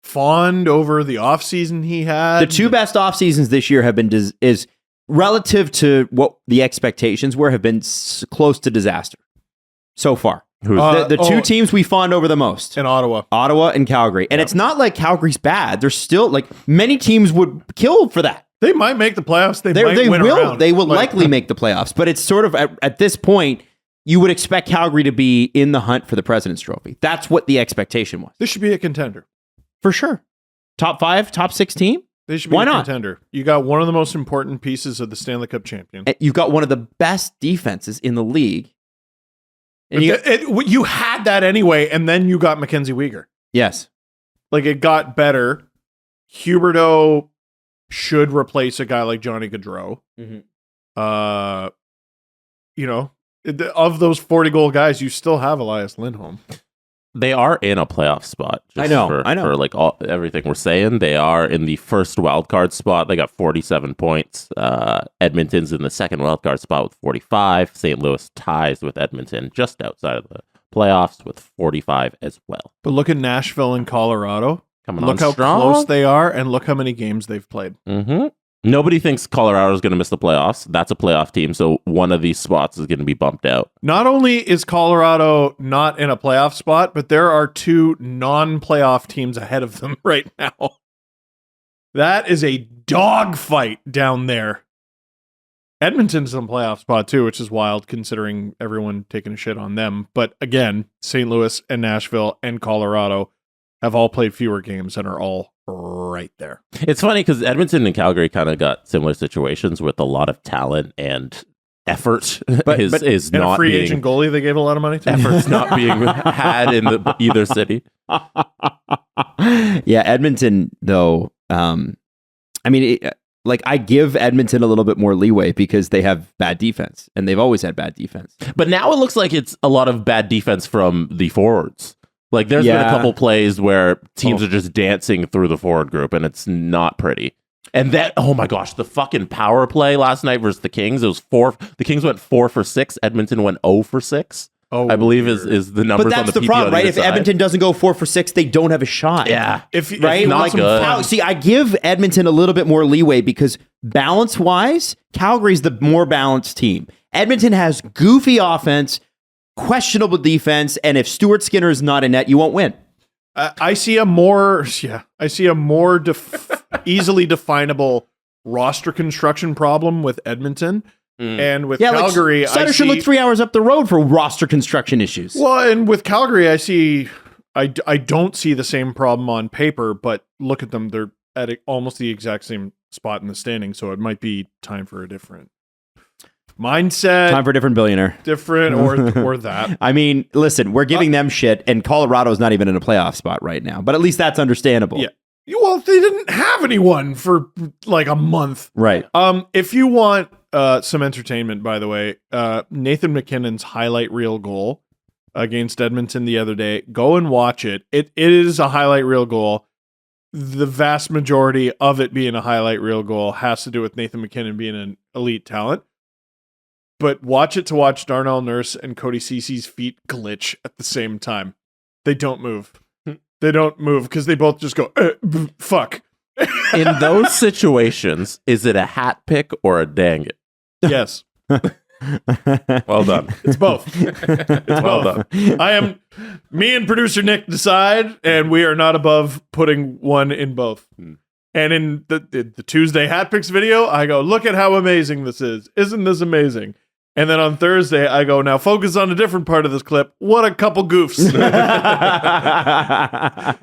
Speaker 4: fawned over the offseason he had.
Speaker 3: The 2 best off seasons this year have been is relative to what the expectations were, have been close to disaster so far. The 2 teams we fawned over the most
Speaker 4: in Ottawa
Speaker 3: and Calgary, and it's not like Calgary's bad. There's still many teams would kill for that.
Speaker 4: They might make the playoffs. They
Speaker 3: will likely make the playoffs, but it's sort of at this point. You would expect Calgary to be in the hunt for the President's Trophy. That's what the expectation was.
Speaker 4: This should be a contender.
Speaker 3: For sure. Top 5, top 6 team?
Speaker 4: They should be a contender. You got one of the most important pieces of the Stanley Cup champion.
Speaker 3: And you've got one of the best defenses in the league.
Speaker 4: And you had that anyway, and then you got Mackenzie Weegar.
Speaker 3: Yes.
Speaker 4: It got better. Huberdeau should replace a guy like Johnny Gaudreau. Mm-hmm. Of those 40-goal guys, you still have Elias Lindholm.
Speaker 5: They are in a playoff spot.
Speaker 3: I know.
Speaker 5: For everything we're saying, they are in the first wildcard spot. They got 47 points. Edmonton's in the second wildcard spot with 45. St. Louis ties with Edmonton just outside of the playoffs with 45 as well.
Speaker 4: But look at Nashville and Colorado.
Speaker 5: Look how
Speaker 4: close they are, and look how many games they've played.
Speaker 5: Mm-hmm. Nobody thinks Colorado is going to miss the playoffs. That's a playoff team, so one of these spots is going to be bumped out.
Speaker 4: Not only is Colorado not in a playoff spot, but there are 2 non-playoff teams ahead of them right now. That is a dogfight down there. Edmonton's in a playoff spot too, which is wild considering everyone taking a shit on them. But again, St. Louis and Nashville and Colorado have all played fewer games and are all right there.
Speaker 5: It's funny because Edmonton and Calgary kind of got similar situations with a lot of talent and effort is
Speaker 4: And
Speaker 5: not
Speaker 4: a free
Speaker 5: being
Speaker 4: agent goalie they gave a lot of money to.
Speaker 5: efforts not being had in either city.
Speaker 3: Yeah, Edmonton though. I give Edmonton a little bit more leeway because they have bad defense, and they've always had bad defense.
Speaker 5: But now it looks like it's a lot of bad defense from the forwards. Like there's been a couple plays where teams are just dancing through the forward group, and it's not pretty. And that, oh my gosh, the fucking power play last night versus the Kings. It was 4. The Kings went 4 for 6. Edmonton went 0 for 6.
Speaker 4: Oh,
Speaker 5: I believe is the numbers.
Speaker 3: But that's
Speaker 5: on the
Speaker 3: the problem, right? If
Speaker 5: side.
Speaker 3: Edmonton doesn't go 4 for 6, they don't have a shot.
Speaker 5: Yeah,
Speaker 3: right?
Speaker 5: not good.
Speaker 3: See, I give Edmonton a little bit more leeway because balance-wise, Calgary's the more balanced team. Edmonton has goofy offense, questionable defense, and if Stuart Skinner is not in net, you won't win.
Speaker 4: I see a more easily definable roster construction problem with Edmonton. And with Calgary,
Speaker 3: Sutter should look 3 hours up the road for roster construction issues.
Speaker 4: Well, and with Calgary, I don't see the same problem on paper, but look at them. They're at almost the exact same spot in the standing, so it might be time for a different mindset.
Speaker 3: Time for a different billionaire.
Speaker 4: Different or that.
Speaker 3: I mean, listen, we're giving them shit, and Colorado's not even in a playoff spot right now, but at least that's understandable.
Speaker 4: Yeah. Well, they didn't have anyone for like a month.
Speaker 3: Right.
Speaker 4: If you want some entertainment, by the way, Nathan McKinnon's highlight reel goal against Edmonton the other day, go and watch it. It is a highlight reel goal. The vast majority of it being a highlight reel goal has to do with Nathan McKinnon being an elite talent. But watch it to watch Darnell Nurse and Cody Cece's feet glitch at the same time. They don't move. They don't move because they both just go, fuck.
Speaker 5: In those situations, is it a hat pick or a dang it?
Speaker 4: Yes.
Speaker 5: Well done.
Speaker 4: It's both. It's
Speaker 5: Well
Speaker 4: both. Me and producer Nick decide, and we are not above putting one in both. And in the Tuesday hat picks video, I go, look at how amazing this is. Isn't this amazing? And then on Thursday, I go, now focus on a different part of this clip. What a couple goofs.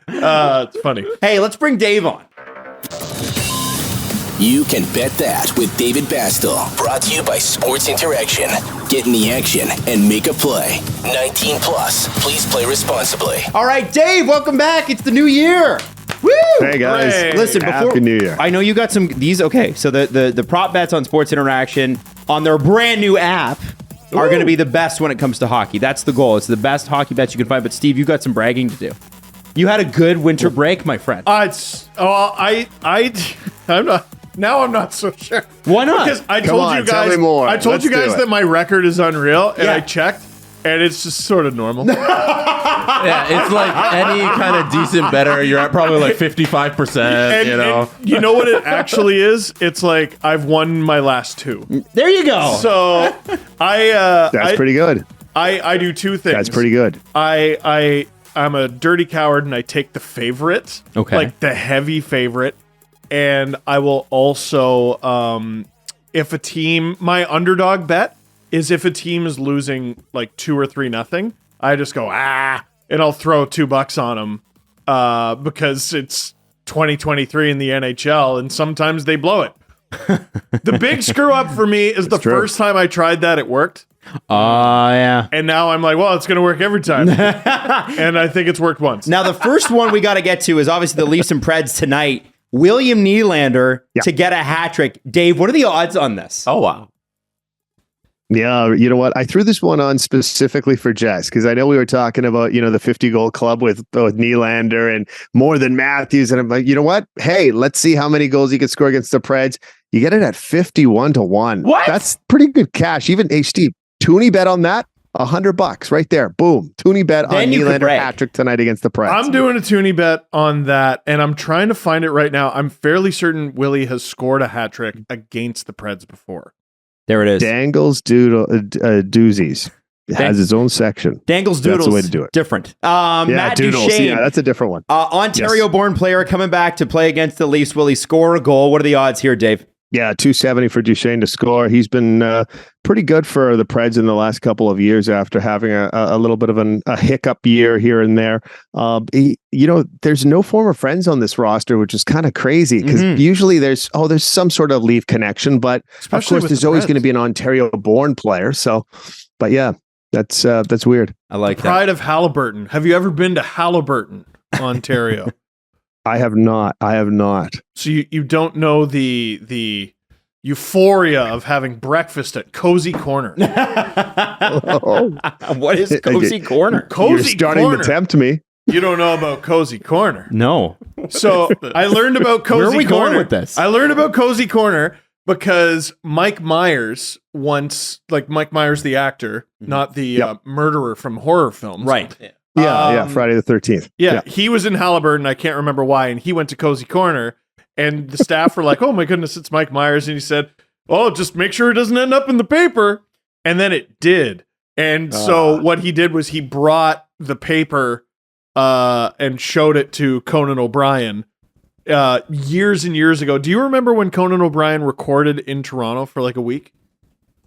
Speaker 4: It's funny.
Speaker 3: Hey, let's bring Dave on.
Speaker 1: You can bet that with David Bastel. Brought to you by Sports Interaction. Get in the action and make a play. 19 plus. Please play responsibly.
Speaker 3: All right, Dave, welcome back. It's the new year. Woo!
Speaker 10: Hey guys,
Speaker 4: Hooray.
Speaker 3: Listen,
Speaker 10: Happy New Year.
Speaker 3: I know you got some these. Okay, so the prop bets on Sports Interaction on their brand new app are going to be the best when it comes to hockey. That's the goal. It's the best hockey bets you can find. But Steve, you got some bragging to do. You had a good winter break, my friend.
Speaker 4: I'm not. Now I'm not so sure.
Speaker 3: Why not?
Speaker 4: Because I
Speaker 10: Come
Speaker 4: told
Speaker 10: on,
Speaker 4: you
Speaker 10: tell
Speaker 4: guys.
Speaker 10: me more.
Speaker 4: I told
Speaker 10: Let's
Speaker 4: you guys
Speaker 10: do it.
Speaker 4: that my record is unreal, and
Speaker 3: Yeah.
Speaker 4: I checked, and it's just sort of normal.
Speaker 5: Yeah, it's like any kind of decent better. You're at probably like 55%,
Speaker 4: And you know what it actually is? It's like I've won my last 2.
Speaker 3: There you go.
Speaker 4: So
Speaker 10: That's pretty good.
Speaker 4: I do 2 things.
Speaker 10: That's pretty good.
Speaker 4: I'm a dirty coward, and I take the favorite,
Speaker 3: Okay.
Speaker 4: like the heavy favorite, and I will also, if a team, my underdog bet is if a team is losing like 2 or 3-0, I just go and I'll throw $2 on them because it's 2023 in the NHL, and sometimes they blow it. The big screw up for me is the
Speaker 10: true.
Speaker 4: first time I tried that, it worked.
Speaker 3: Yeah.
Speaker 4: And now I'm like, well, it's going to work every time. And I think it's worked once.
Speaker 3: Now, the first one we got to get to is obviously the Leafs and Preds tonight. William Nylander to get a hat trick. Dave, what are the odds on this?
Speaker 5: Oh, wow.
Speaker 10: Yeah, you know what? I threw this one on specifically for Jess because I know we were talking about, the 50-goal club with Nylander and more than Matthews. And I'm like, you know what? Hey, let's see how many goals he could score against the Preds. You get it at 51-1.
Speaker 3: What?
Speaker 10: That's pretty good cash. Even, hey, Steve, Toonie bet on that. $100 right there. Boom. Toonie bet on Nylander hat trick tonight against the Preds.
Speaker 4: I'm doing a Toonie bet on that, and I'm trying to find it right now. I'm fairly certain Willie has scored a hat trick against the Preds before.
Speaker 3: There it is.
Speaker 10: Dangle's doozies. It has its own section.
Speaker 3: Dangle's Doodles.
Speaker 10: That's the way to do it.
Speaker 3: Different. Matt
Speaker 10: Doodles.
Speaker 3: Duchene.
Speaker 10: Yeah, that's a different one.
Speaker 3: Ontario-born player coming back to play against the Leafs. Will he score a goal? What are the odds here, Dave?
Speaker 10: Yeah, 270 for Duchesne to score. He's been pretty good for the Preds in the last couple of years after having a little bit of a hiccup year here and there. There's no former friends on this roster, which is kind of crazy because usually there's some sort of Leaf connection, but
Speaker 4: Especially
Speaker 10: of course there's always going to be an Ontario-born player. So, but yeah, that's weird.
Speaker 3: I like that.
Speaker 4: Pride of Halliburton. Have you ever been to Halliburton, Ontario?
Speaker 10: I have not.
Speaker 4: So you don't know the euphoria of having breakfast at Cozy Corner.
Speaker 3: What is Cozy Corner?
Speaker 4: Cozy
Speaker 10: You're starting
Speaker 4: Corner.
Speaker 10: to tempt me.
Speaker 4: You don't know about Cozy Corner.
Speaker 3: No.
Speaker 4: So I learned about Cozy
Speaker 3: Where are we
Speaker 4: Corner.
Speaker 3: going with this?
Speaker 4: I learned about Cozy Corner because Mike Myers Mike Myers, the actor, not the murderer from horror films.
Speaker 3: Right.
Speaker 10: Yeah, Friday the 13th.
Speaker 4: Yeah, he was in Halliburton. I can't remember why. And he went to Cozy Corner. And the staff were like, oh my goodness, it's Mike Myers. And he said, oh, just make sure it doesn't end up in the paper. And then it did. And so what he did was he brought the paper and showed it to Conan O'Brien years and years ago. Do you remember when Conan O'Brien recorded in Toronto for like a week?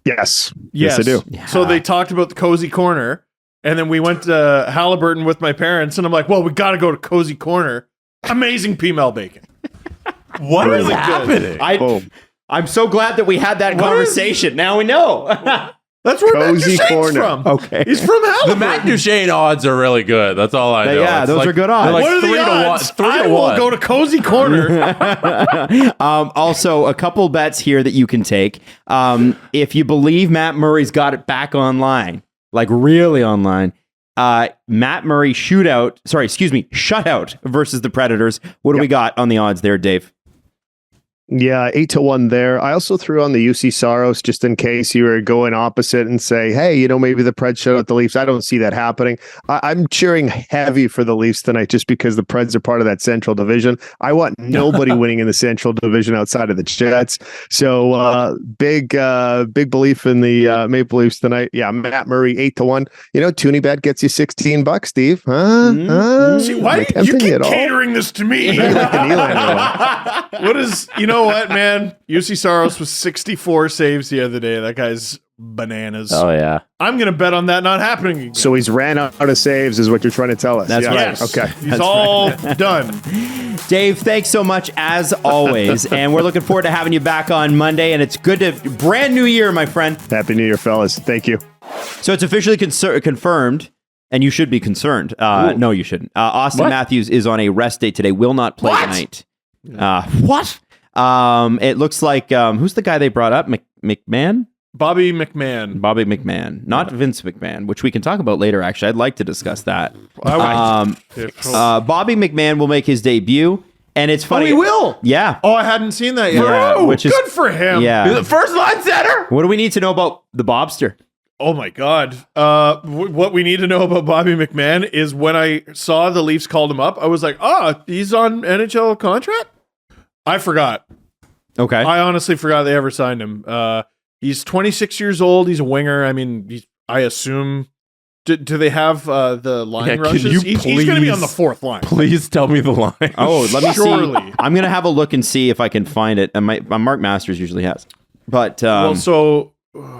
Speaker 10: Yes, I do.
Speaker 3: Yeah.
Speaker 4: So they talked about the Cozy Corner. And then we went to Halliburton with my parents. And I'm like, well, we got to go to Cozy Corner. Amazing P-Mel bacon.
Speaker 5: What is
Speaker 4: Really
Speaker 5: happening?
Speaker 3: I'm so glad that we had that conversation. Now we know.
Speaker 4: That's where Matt
Speaker 10: Cozy
Speaker 4: Duchene's
Speaker 10: Corner.
Speaker 4: from.
Speaker 3: Okay.
Speaker 4: He's from Halliburton.
Speaker 5: The Matt Duchesne odds are really good. That's all I know.
Speaker 3: Yeah,
Speaker 5: It's
Speaker 3: those are good odds.
Speaker 5: they're like
Speaker 4: What are
Speaker 5: 3
Speaker 4: the
Speaker 5: to 1.
Speaker 4: odds?
Speaker 5: 3
Speaker 4: I
Speaker 5: to
Speaker 4: will
Speaker 5: 1.
Speaker 4: go to Cozy Corner.
Speaker 3: Also, a couple bets here that you can take. If you believe Matt Murray's got it back online, like really online, Matt Murray shutout versus the Predators. What do we got on the odds there, Dave?
Speaker 10: Yeah, 8-1 there. I also threw on the UC Saros just in case you were going opposite and say, hey, maybe the Preds shut out the Leafs. I don't see that happening. I'm cheering heavy for the Leafs tonight just because the Preds are part of that Central Division. I want nobody winning in the Central Division outside of the Jets. So big belief in the Maple Leafs tonight. Yeah, Matt Murray 8-1. Toonie bet gets you $16, Steve.
Speaker 4: See, why do you keep catering this to me? What is, what, man? UC Saros was 64 saves the other day. That guy's bananas.
Speaker 5: Oh, yeah.
Speaker 4: I'm going to bet on that not happening again.
Speaker 10: So he's ran out of saves is what you're trying to tell us.
Speaker 3: That's right.
Speaker 4: Yes.
Speaker 10: Okay.
Speaker 4: He's all done.
Speaker 3: Dave, thanks so much as always. And we're looking forward to having you back on Monday. And it's good to brand new year, my friend.
Speaker 10: Happy New Year, fellas. Thank you.
Speaker 3: So it's officially confirmed. And you should be concerned. No, you shouldn't. Austin Matthews is on a rest day today. Will not play tonight. What? It looks like who's the guy they brought up? McMahon?
Speaker 4: Bobby McMahon.
Speaker 3: Not Vince McMahon, which we can talk about later. Actually, I'd like to discuss that. Bobby McMahon will make his debut, and it's funny.
Speaker 4: Oh, he will.
Speaker 3: Yeah.
Speaker 4: Oh, I hadn't seen that yet.
Speaker 3: Yeah, which is
Speaker 4: good for him.
Speaker 3: Yeah.
Speaker 5: The first line center?
Speaker 3: What do we need to know about the Bobster?
Speaker 4: Oh my God. What we need to know about Bobby McMahon is when I saw the Leafs called him up, I was like, he's on NHL contract? I forgot.
Speaker 3: Okay.
Speaker 4: I honestly forgot they ever signed him. He's 26 years old. He's a winger. I mean, I assume. Do they have the line rushes? He's going to be on the fourth line.
Speaker 5: Please tell me the line.
Speaker 3: Oh, let me
Speaker 4: Surely.
Speaker 3: see. I'm going to have a look and see if I can find it. And Mark Masters usually has. But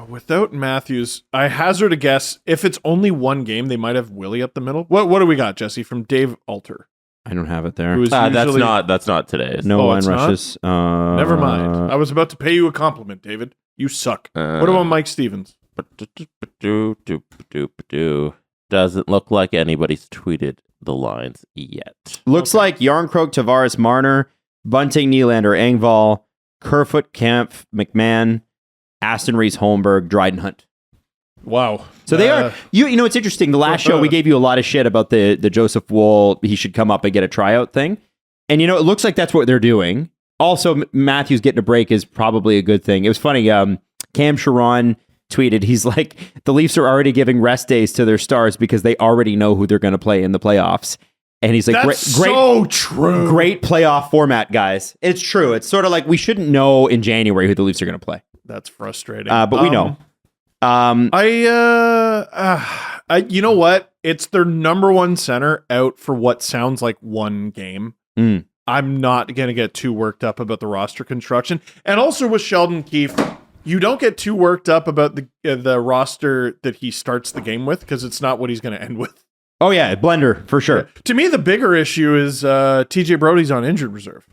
Speaker 4: without Matthews, I hazard a guess. If it's only one game, they might have Willie up the middle. What do we got, Jesse, from Dave Alter?
Speaker 3: I don't have it there.
Speaker 4: Who is usually...
Speaker 5: That's not today.
Speaker 3: No line rushes.
Speaker 4: Never mind. I was about to pay you a compliment, David. You suck. What about Mike Stevens?
Speaker 5: Doesn't look like anybody's tweeted the lines yet.
Speaker 3: Looks like Yarncroke, Tavares, Marner, Bunting, Nylander, Engvall, Kerfoot, Kampf, McMahon, Aston Reese, Holmberg, Dryden Hunt.
Speaker 4: Wow.
Speaker 3: So they are, you know, it's interesting. The last show we gave you a lot of shit about the Joseph Woll, he should come up and get a tryout thing. And, you know, it looks like that's what they're doing. Also, Matthews getting a break is probably a good thing. It was funny. Cam Sharon tweeted, he's like, the Leafs are already giving rest days to their stars because they already know who they're going to play in the playoffs. And he's like,
Speaker 4: that's so true.
Speaker 3: Great playoff format, guys. It's true. It's sort of like we shouldn't know in January who the Leafs are going to play.
Speaker 4: That's frustrating.
Speaker 3: But we know.
Speaker 4: You know what? It's their number one center out for what sounds like one game. I'm not going to get too worked up about the roster construction. And also with Sheldon Keefe, you don't get too worked up about the roster that he starts the game with, because it's not what he's going to end with.
Speaker 3: Oh yeah, blender for sure.
Speaker 4: Yeah. To me, the bigger issue is TJ Brodie's on injured reserve.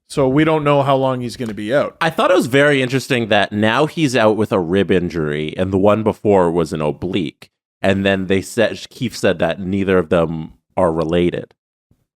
Speaker 4: So we don't know how long he's going to be out.
Speaker 5: I thought it was very interesting that now he's out with a rib injury, and the one before was an oblique. And then Keefe said that neither of them are related.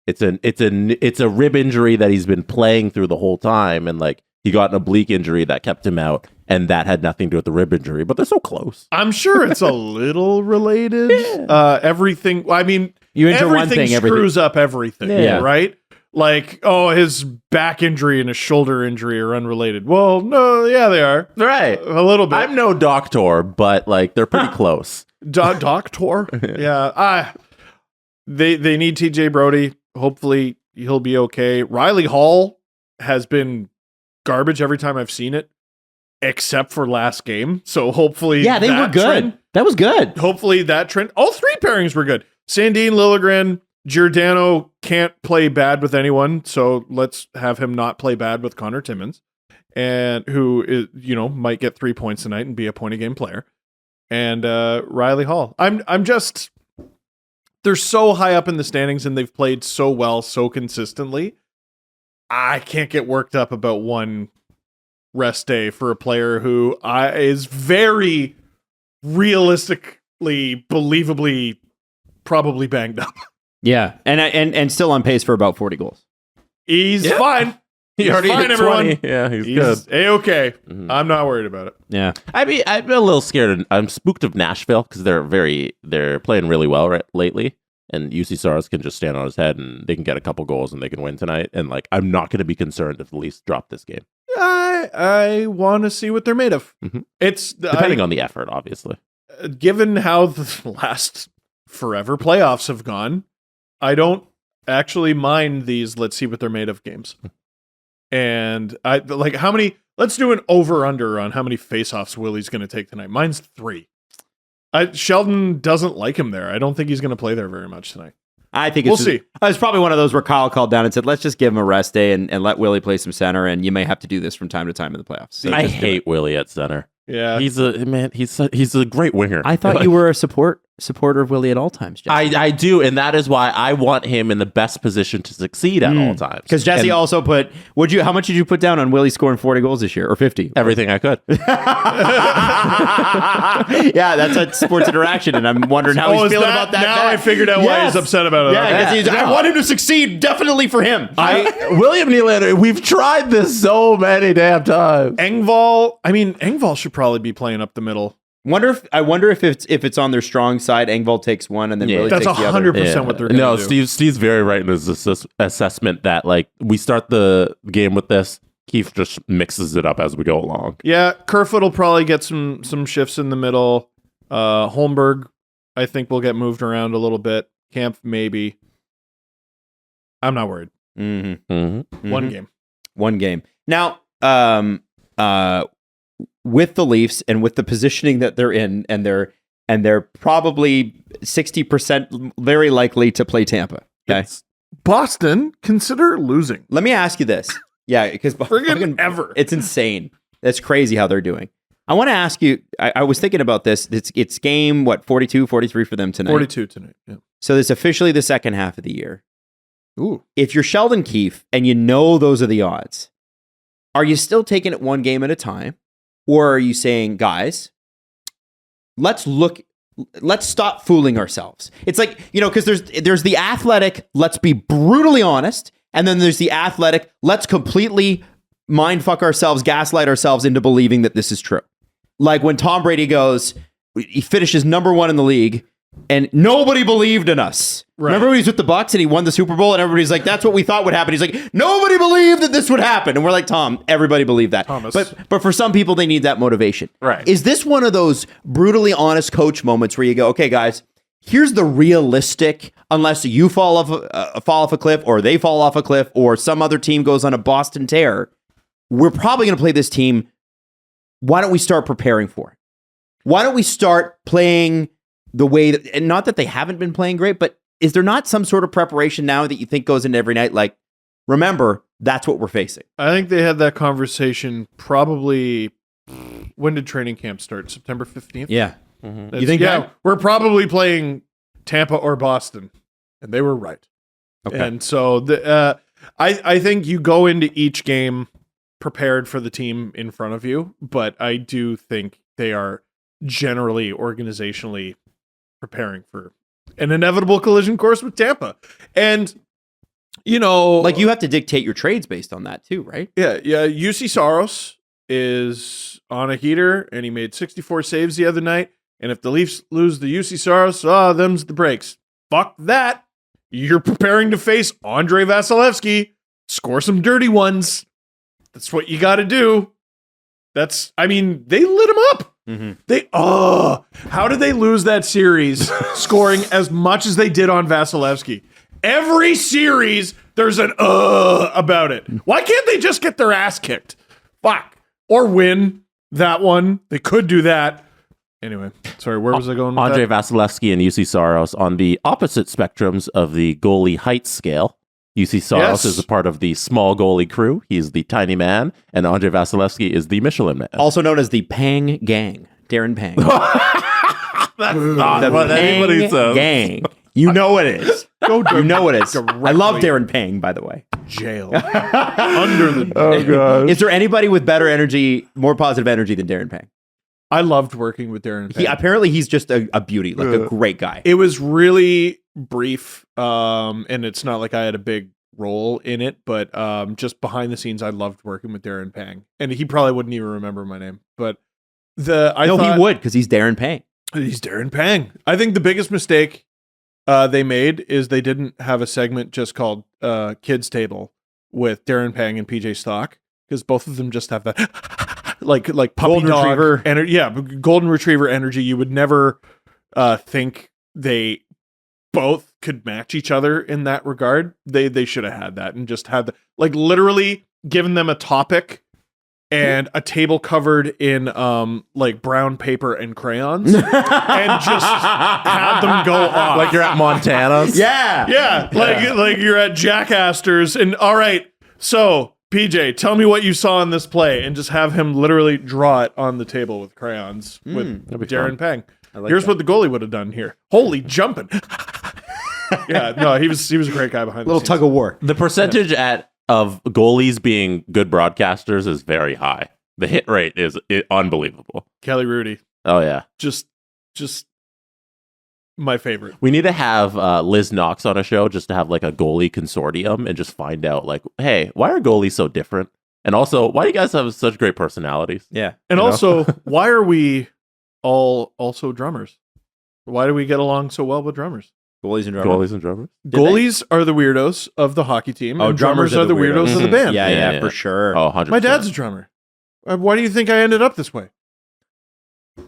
Speaker 5: It's a rib injury that he's been playing through the whole time, and like he got an oblique injury that kept him out, and that had nothing to do with the rib injury. But they're so close.
Speaker 4: I'm sure it's a little related. Yeah. Everything. I mean,
Speaker 3: you enter one thing,
Speaker 4: screws up everything. Yeah. Right. Like, his back injury and his shoulder injury are unrelated. Well, no, yeah, they are.
Speaker 5: Right.
Speaker 4: A little bit.
Speaker 5: I'm no doctor, but like they're pretty close.
Speaker 4: Doctor? Yeah. They need TJ Brodie. Hopefully he'll be okay. Riley Hall has been garbage every time I've seen it, except for last game. So hopefully
Speaker 3: they were good. That was good.
Speaker 4: Hopefully that trend. All three pairings were good. Sandin, Liljegren, Giordano can't play bad with anyone, so let's have him not play bad with Connor Timmins, and who is, might get 3 points tonight and be a point a game player. And Riley Hall. I'm just, they're so high up in the standings and they've played so well, so consistently. I can't get worked up about one rest day for a player who is very realistically, believably, probably banged up.
Speaker 3: Yeah, and still on pace for about 40 goals.
Speaker 4: He's fine.
Speaker 5: He already
Speaker 4: fine,
Speaker 5: hit 20.
Speaker 4: Everyone.
Speaker 5: Yeah, he's good.
Speaker 4: A-okay. Mm-hmm. I'm not worried about it.
Speaker 3: Yeah.
Speaker 5: I'm a little scared. I'm spooked of Nashville because they're playing really well lately. And UC Stars can just stand on his head and they can get a couple goals and they can win tonight. And like, I'm not going to be concerned if the Leafs drop this game.
Speaker 4: I want to see what they're made of.
Speaker 5: Mm-hmm. It's depending on the effort, obviously.
Speaker 4: Given how the last forever playoffs have gone, I don't actually mind these let's see what they're made of games. And I like how many, let's do an over-under on how many face-offs Willie's going to take tonight. Mine's 3. Sheldon doesn't like him there. I don't think he's going to play there very much tonight.
Speaker 3: I think
Speaker 4: we'll see.
Speaker 3: It's probably one of those where Kyle called down and said, let's just give him a rest day and let Willie play some center, and you may have to do this from time to time in the playoffs. So
Speaker 5: I hate Willie at center.
Speaker 4: Yeah.
Speaker 5: He's a great winger.
Speaker 3: I thought you were a supporter of Willie at all times, Jesse.
Speaker 5: I do, and that is why I want him in the best position to succeed at all times.
Speaker 3: Because Jesse also put, how much did you put down on Willie scoring 40 goals this year, or 50?
Speaker 5: Everything I could.
Speaker 3: Yeah, that's a Sports Interaction, and I'm wondering how he's feeling about that.
Speaker 4: Now I figured out why he's upset about it.
Speaker 3: Yeah, because I want him to succeed, definitely for him.
Speaker 5: William Nylander, we've tried this so many damn times.
Speaker 4: Engvall should probably be playing up the middle.
Speaker 3: I wonder if it's on their strong side. Engvall takes one and then Willie takes the other.
Speaker 4: That's 100% what they're going to do.
Speaker 5: No, Steve's very right in his assessment that like we start the game with this. Keefe just mixes it up as we go along.
Speaker 4: Yeah, Kerfoot will probably get some shifts in the middle. Holmberg, I think, will get moved around a little bit. Kampf, maybe. I'm not worried.
Speaker 3: Mm-hmm. Mm-hmm.
Speaker 4: One game.
Speaker 3: Now, with the Leafs and with the positioning that they're in, and they're probably 60% very likely to play Tampa. Okay,
Speaker 4: Boston, consider losing.
Speaker 3: Let me ask you this. Yeah, because
Speaker 4: ever.
Speaker 3: It's insane. That's crazy how they're doing. I want to ask you, I was thinking about this. It's game, 42, 43 for them tonight?
Speaker 4: 42 tonight, yeah.
Speaker 3: So it's officially the second half of the year.
Speaker 4: Ooh.
Speaker 3: If you're Sheldon Keefe and you know those are the odds, are you still taking it one game at a time? Or are you saying, guys, let's stop fooling ourselves? It's like, because there's the athletic, let's be brutally honest. And then there's the athletic, let's completely mindfuck ourselves, gaslight ourselves into believing that this is true. Like when Tom Brady he finishes number 1 in the league and nobody believed in us. Right. Remember when he was with the Bucs and he won the Super Bowl and everybody's like, that's what we thought would happen. He's like, nobody believed that this would happen. And we're like, Tom, everybody believed that.
Speaker 4: Thomas.
Speaker 3: But for some people, they need that motivation.
Speaker 5: Right.
Speaker 3: Is this one of those brutally honest coach moments where you go, okay, guys, here's the realistic, unless you fall off a cliff or they fall off a cliff or some other team goes on a Boston tear, we're probably going to play this team. Why don't we start preparing for it? Why don't we start playing the way that, and not that they haven't been playing great, but is there not some sort of preparation now that you think goes into every night? Like, remember, that's what we're facing.
Speaker 4: I think they had that conversation probably. When did training camp start? September 15th?
Speaker 3: Yeah.
Speaker 4: Mm-hmm.
Speaker 3: You think
Speaker 4: we're probably playing Tampa or Boston. And they were right.
Speaker 3: Okay.
Speaker 4: And so I think you go into each game prepared for the team in front of you, but I do think they are generally organizationally preparing for an inevitable collision course with Tampa. And, you know...
Speaker 3: Like, you have to dictate your trades based on that too, right?
Speaker 4: Yeah. UC Saros is on a heater, and he made 64 saves the other night. And if the Leafs lose the UC Saros, them's the breaks. Fuck that. You're preparing to face Andrei Vasilevsky. Score some dirty ones. That's what you got to do. They lit him up. Mm-hmm. How did they lose that series scoring as much as they did on Vasilevsky? Every series, there's an about it. Why can't they just get their ass kicked? Fuck. Or win that one. They could do that. Anyway, sorry, where was I going with
Speaker 5: Andrei
Speaker 4: that?
Speaker 5: Vasilevsky and UC Saros on the opposite spectrums of the goalie height scale. UC Saros is a part of the small goalie crew. He's the tiny man, and Andrei Vasilevsky is the Michelin man.
Speaker 3: Also known as the Pang Gang. Darren Pang.
Speaker 5: That's not
Speaker 3: the
Speaker 5: what anybody
Speaker 3: Pang
Speaker 5: says.
Speaker 3: Gang. You know what it is. You know what it is. I love Darren Pang, by the way.
Speaker 4: Jail. Under the...
Speaker 10: Oh, God.
Speaker 3: Is there anybody with better energy, more positive energy than Darren Pang?
Speaker 4: I loved working with Darren Pang.
Speaker 3: Apparently he's just a beauty, like a great guy.
Speaker 4: It was really brief, and it's not like I had a big role in it, but just behind the scenes, I loved working with Darren Pang. And he probably wouldn't even remember my name, but
Speaker 3: he would, because he's Darren Pang.
Speaker 4: He's Darren Pang. I think the biggest mistake they made is they didn't have a segment just called Kids Table with Darren Pang and PJ Stock, because both of them just have that like puppy
Speaker 3: golden
Speaker 4: dog
Speaker 3: retriever
Speaker 4: energy. Yeah, golden retriever energy. You would never think they both could match each other in that regard. They should have had that and just had literally given them a topic and a table covered in like brown paper and crayons and just had them go off.
Speaker 5: Like you're at Montana's?
Speaker 3: Yeah.
Speaker 4: Like you're at Jack Astor's and all right, so PJ, tell me what you saw in this play and just have him literally draw it on the table with crayons with Darren Pang. Here's what the goalie would have done here. Holy jumping. Yeah, no, he was a great guy behind the scenes.
Speaker 3: Tug of war.
Speaker 5: The percentage of goalies being good broadcasters is very high. The hit rate is unbelievable.
Speaker 4: Kelly Rudy.
Speaker 5: Oh yeah.
Speaker 4: Just my favorite.
Speaker 5: We need to have Liz Knox on a show just to have like a goalie consortium and just find out like, hey, why are goalies so different? And also, why do you guys have such great personalities?
Speaker 3: Yeah.
Speaker 4: And also, why are we all also drummers? Why do we get along so well with drummers?
Speaker 3: Goalies and drummers.
Speaker 4: Goalies are the weirdos of the hockey team.
Speaker 3: Oh,
Speaker 4: and drummers are the weirdos of the band.
Speaker 3: Yeah, for sure.
Speaker 5: Oh, 100%.
Speaker 4: My dad's a drummer. Why do you think I ended up this way?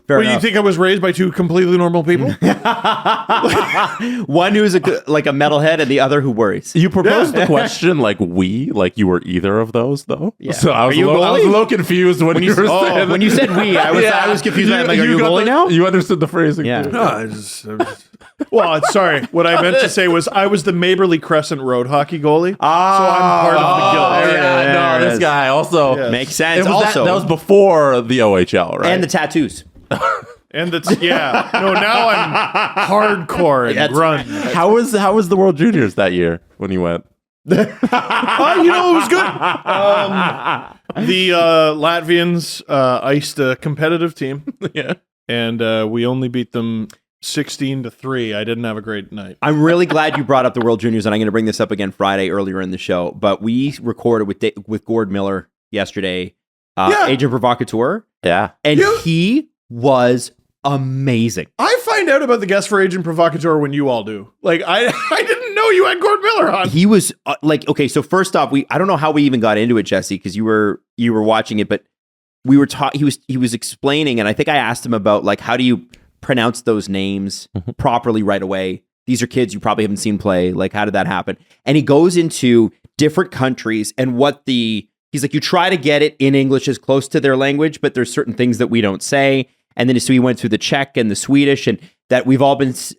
Speaker 3: Fair
Speaker 4: Do you
Speaker 3: enough.
Speaker 4: think I was raised by two completely normal people?
Speaker 3: One who's like a metalhead and the other who worries.
Speaker 5: You proposed the question like you were either of those though.
Speaker 3: Yeah.
Speaker 5: So I was a little confused when you were saying
Speaker 3: when you said we, I was confused. I'm like, are you a goalie now?
Speaker 5: You understood the phrasing.
Speaker 3: Yeah.
Speaker 5: too.
Speaker 4: No, well, sorry. What I meant to say was I was the Maberly Crescent Road hockey goalie. So I'm part of the guild.
Speaker 5: Yeah, this guy also
Speaker 3: Makes sense.
Speaker 5: That
Speaker 3: Also,
Speaker 5: was before the OHL, right?
Speaker 3: and the tattoos.
Speaker 4: And that's No, now I'm hardcore and grunge.
Speaker 5: How was the World Juniors that year when you went?
Speaker 4: It was good. The Latvians iced a competitive team.
Speaker 5: Yeah.
Speaker 4: And we only beat them 16-3. I didn't have a great night.
Speaker 3: I'm really glad you brought up the World Juniors, and I'm going to bring this up again Friday earlier in the show. But we recorded with Gord Miller yesterday, Agent Provocateur.
Speaker 5: Yeah.
Speaker 3: And he was amazing.
Speaker 4: I find out about the guest for Agent Provocateur when you all do. Like, I didn't know you had Gord Miller on.
Speaker 3: He was okay. So first off, I don't know how we even got into it, Jesse, because you were watching it, but we were he was explaining, and I think I asked him about like, how do you pronounce those names properly right away? These are kids you probably haven't seen play. Like, how did that happen? And he goes into different countries and he's like, you try to get it in English as close to their language, but there's certain things that we don't say. And then so he went through the Czech and the Swedish, and that we've all been saying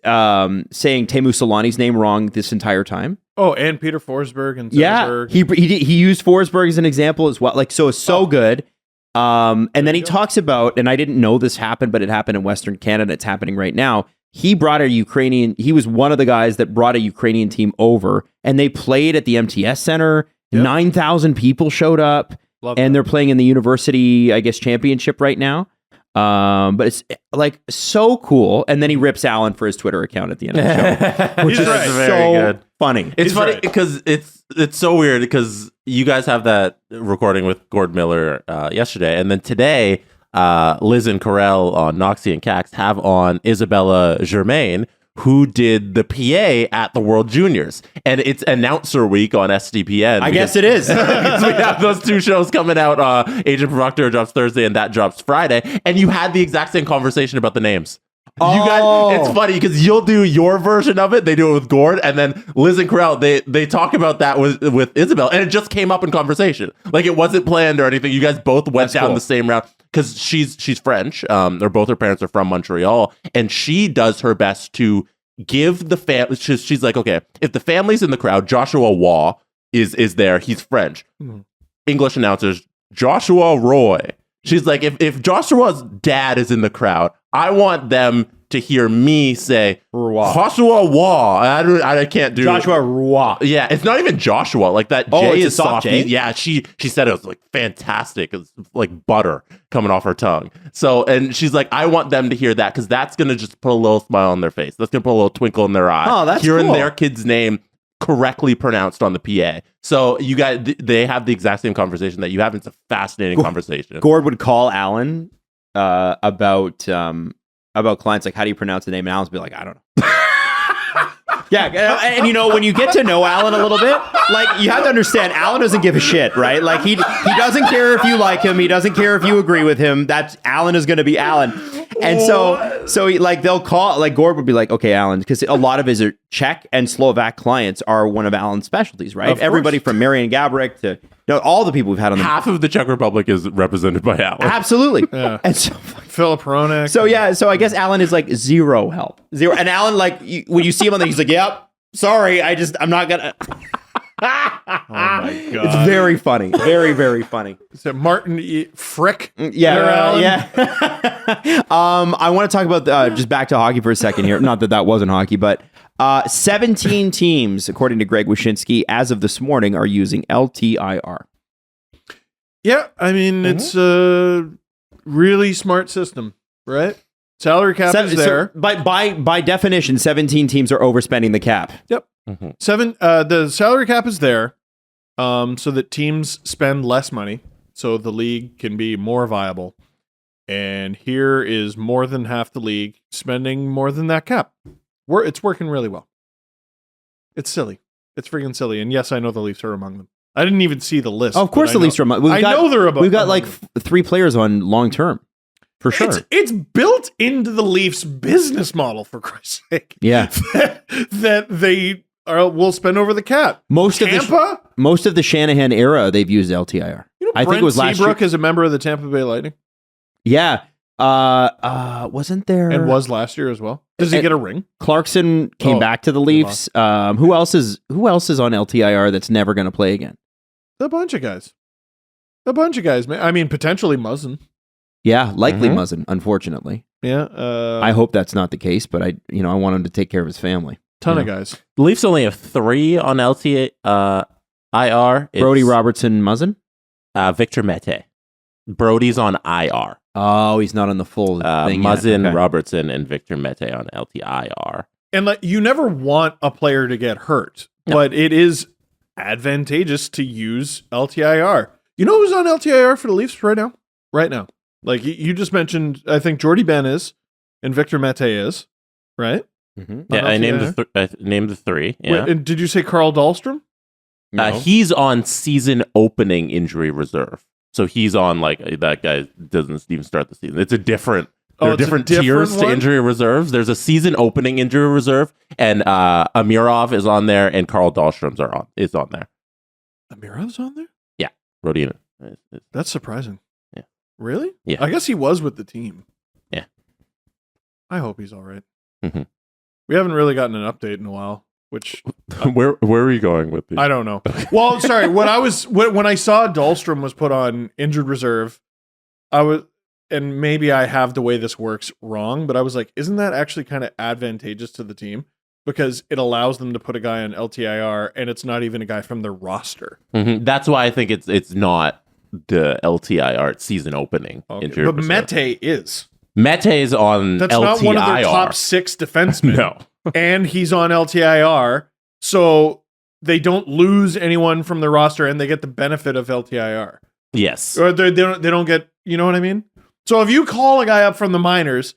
Speaker 3: Teemu Solani's name wrong this entire time.
Speaker 4: Oh, and Peter Forsberg and
Speaker 3: Yeah,
Speaker 4: Zetterberg.
Speaker 3: he used Forsberg as an example as well. Like, so it's so good. And then he talks about, and I didn't know this happened, but it happened in Western Canada. It's happening right now. He brought he was one of the guys that brought a Ukrainian team over, and they played at the MTS Center. Yep. 9,000 people showed up, and they're playing in the university, I guess, championship right now. But it's like so cool. And then he rips Allen for his Twitter account at the end of the show, which is
Speaker 5: very good.
Speaker 3: Funny.
Speaker 5: It's funny because it's so weird because you guys have that recording with Gord Miller yesterday, and then today Liz and Carell on Noxie and Cax have on Isabella Germain, who did the PA at the World Juniors. And it's announcer week on SDPN.
Speaker 3: I guess it is.
Speaker 5: Because we have those two shows coming out. Agent Provocateur drops Thursday and that drops Friday. And you had the exact same conversation about the names. You guys, it's funny because you'll do your version of it. They do it with Gord, and then Liz and Carell, they talk about that with Isabel, and it just came up in conversation. Like it wasn't planned or anything. You guys both went down the same route because she's French. Or both her parents are from Montreal, and she does her best to give the family. She's like, okay, if the family's in the crowd, Joshua Waugh is there. He's French. English announcers, Joshua Roy. She's like, if Joshua's dad is in the crowd, I want them to hear me say Joshua Waugh. I can't do
Speaker 3: Joshua Waugh.
Speaker 5: Yeah, it's not even Joshua. Like that J is soft. Yeah, she said it was like fantastic. It was like butter coming off her tongue. So, and she's like, I want them to hear that because that's gonna just put a little smile on their face. That's gonna put a little twinkle in their eye.
Speaker 3: Oh, that's
Speaker 5: hearing
Speaker 3: cool.
Speaker 5: their kid's name correctly pronounced on the PA. So you guys, they have the exact same conversation that you have. It's a fascinating conversation.
Speaker 3: Gord would call Alan about clients, like, how do you pronounce the name? And Alan's be like, I don't know. Yeah, and you know, when you get to know Alan a little bit, like, you have to understand, Alan doesn't give a shit, right? Like, he doesn't care if you like him, he doesn't care if you agree with him. That's Alan is going to be Alan. And so he, like, they'll call, like, Gord would be like, okay, Alan, because a lot of his Czech and Slovak clients are one of Alan's specialties, right? Everybody from Marian Gaborik to all the people we've had on the
Speaker 5: half of the Czech Republic is represented by Alan.
Speaker 3: Absolutely.
Speaker 4: Yeah.
Speaker 3: And so
Speaker 4: Philip Hronek.
Speaker 3: So yeah, so I guess Alan is like zero help. Zero. And Alan, like, when you see him on there, he's like, yep, sorry, I'm not gonna.
Speaker 4: Oh my God.
Speaker 3: It's very funny. Very, very funny.
Speaker 4: Is it Martin Frick?
Speaker 3: Yeah. Yeah. I want to talk about just back to hockey for a second here. Not that wasn't hockey, but 17 teams, according to Greg Wyshynski, as of this morning, are using LTIR.
Speaker 4: Yeah, I mean, it's a really smart system, right? Salary cap is there.
Speaker 3: So by definition, 17 teams are overspending the cap.
Speaker 4: Yep. The salary cap is there so that teams spend less money so the league can be more viable. And here is more than half the league spending more than that cap. It's working really well. It's silly. It's freaking silly. And yes, I know the Leafs are among them. I didn't even see the list.
Speaker 3: Oh, of course the Leafs are among them.
Speaker 4: I know they're among them.
Speaker 3: We've got like 3 players on long term. For sure.
Speaker 4: It's built into the Leafs business model, for Christ's sake.
Speaker 3: Yeah.
Speaker 4: that they will spend over the cap.
Speaker 3: Most of the Shanahan era, they've used LTIR.
Speaker 4: You know,
Speaker 3: I think it was last
Speaker 4: Seabrook
Speaker 3: year.
Speaker 4: is a member of the Tampa Bay Lightning.
Speaker 3: Yeah. Wasn't there?
Speaker 4: And was last year as well. Does he get a ring?
Speaker 3: Clarkson came back to the Leafs. Who else is on LTIR that's never going to play again?
Speaker 4: A bunch of guys. Man. I mean, potentially Muzzin.
Speaker 3: Yeah, likely Muzzin, unfortunately.
Speaker 4: Yeah.
Speaker 3: I hope that's not the case, but I want him to take care of his family.
Speaker 4: Ton of guys.
Speaker 5: The Leafs only have 3 on LTIR.
Speaker 3: Brodie, Robertson, Muzzin?
Speaker 5: Victor Mete. Brodie's on IR.
Speaker 3: Oh, he's not on the full thing
Speaker 5: Muzzin,
Speaker 3: yet. Okay.
Speaker 5: Robertson, and Victor Mete on LTIR.
Speaker 4: And like, you never want a player to get hurt, but it is advantageous to use LTIR. You know who's on LTIR for the Leafs right now? Right now. Like you just mentioned, I think Jordy Ben is, and Victor Mete is, right?
Speaker 5: Mm-hmm. Yeah, I named the 3. Yeah.
Speaker 4: Wait, and did you say Carl Dahlstrom?
Speaker 5: No. He's on season opening injury reserve. So he's on, like, that guy doesn't even start the season. It's a different. There are different tiers to injury reserves. There's a season opening injury reserve, and Amirov is on there, and Carl Dahlstrom's is on there.
Speaker 4: Amirov's on there?
Speaker 5: Yeah, Brodie.
Speaker 4: That's surprising.
Speaker 5: Yeah.
Speaker 4: Really?
Speaker 5: Yeah.
Speaker 4: I guess he was with the team.
Speaker 5: Yeah.
Speaker 4: I hope he's all right. We haven't really gotten an update in a while, which
Speaker 5: where are you going with these?
Speaker 4: I don't know. Well, sorry. When I saw Dahlstrom was put on injured reserve, and maybe I have the way this works wrong, but I was like, isn't that actually kind of advantageous to the team? Because it allows them to put a guy on LTIR, and it's not even a guy from their roster.
Speaker 5: That's why I think it's not the LTIR season opening.
Speaker 4: Okay. But Mete is.
Speaker 5: Mete's on
Speaker 4: That's
Speaker 5: LTIR.
Speaker 4: not one of their top 6 defensemen.
Speaker 5: No.
Speaker 4: And he's on LTIR, so they don't lose anyone from their roster, and they get the benefit of LTIR.
Speaker 5: Yes.
Speaker 4: Or they don't get, you know what I mean? So if you call a guy up from the minors,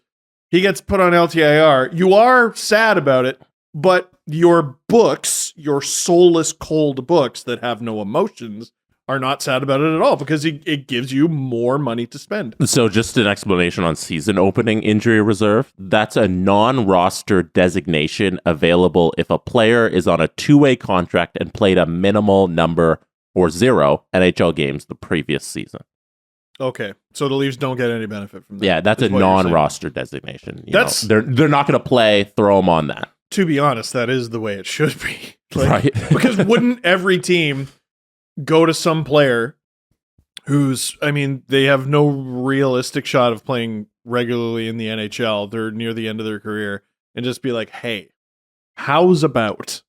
Speaker 4: he gets put on LTIR, you are sad about it, but your books, your soulless, cold books that have no emotions, are not sad about it at all because it gives you more money to spend.
Speaker 5: So just an explanation on season opening injury reserve. That's a non-roster designation available if a player is on a 2-way contract and played a minimal number or 0 NHL games the previous season.
Speaker 4: Okay, so the Leafs don't get any benefit from that.
Speaker 5: Yeah, that's a non-roster designation.
Speaker 4: That's
Speaker 5: they're not going to play. Throw them on that.
Speaker 4: To be honest, that is the way it should be.
Speaker 5: Right?
Speaker 4: Because wouldn't every team go to some player who's, I mean, they have no realistic shot of playing regularly in the NHL. They're near the end of their career, and just be like, "Hey, how's about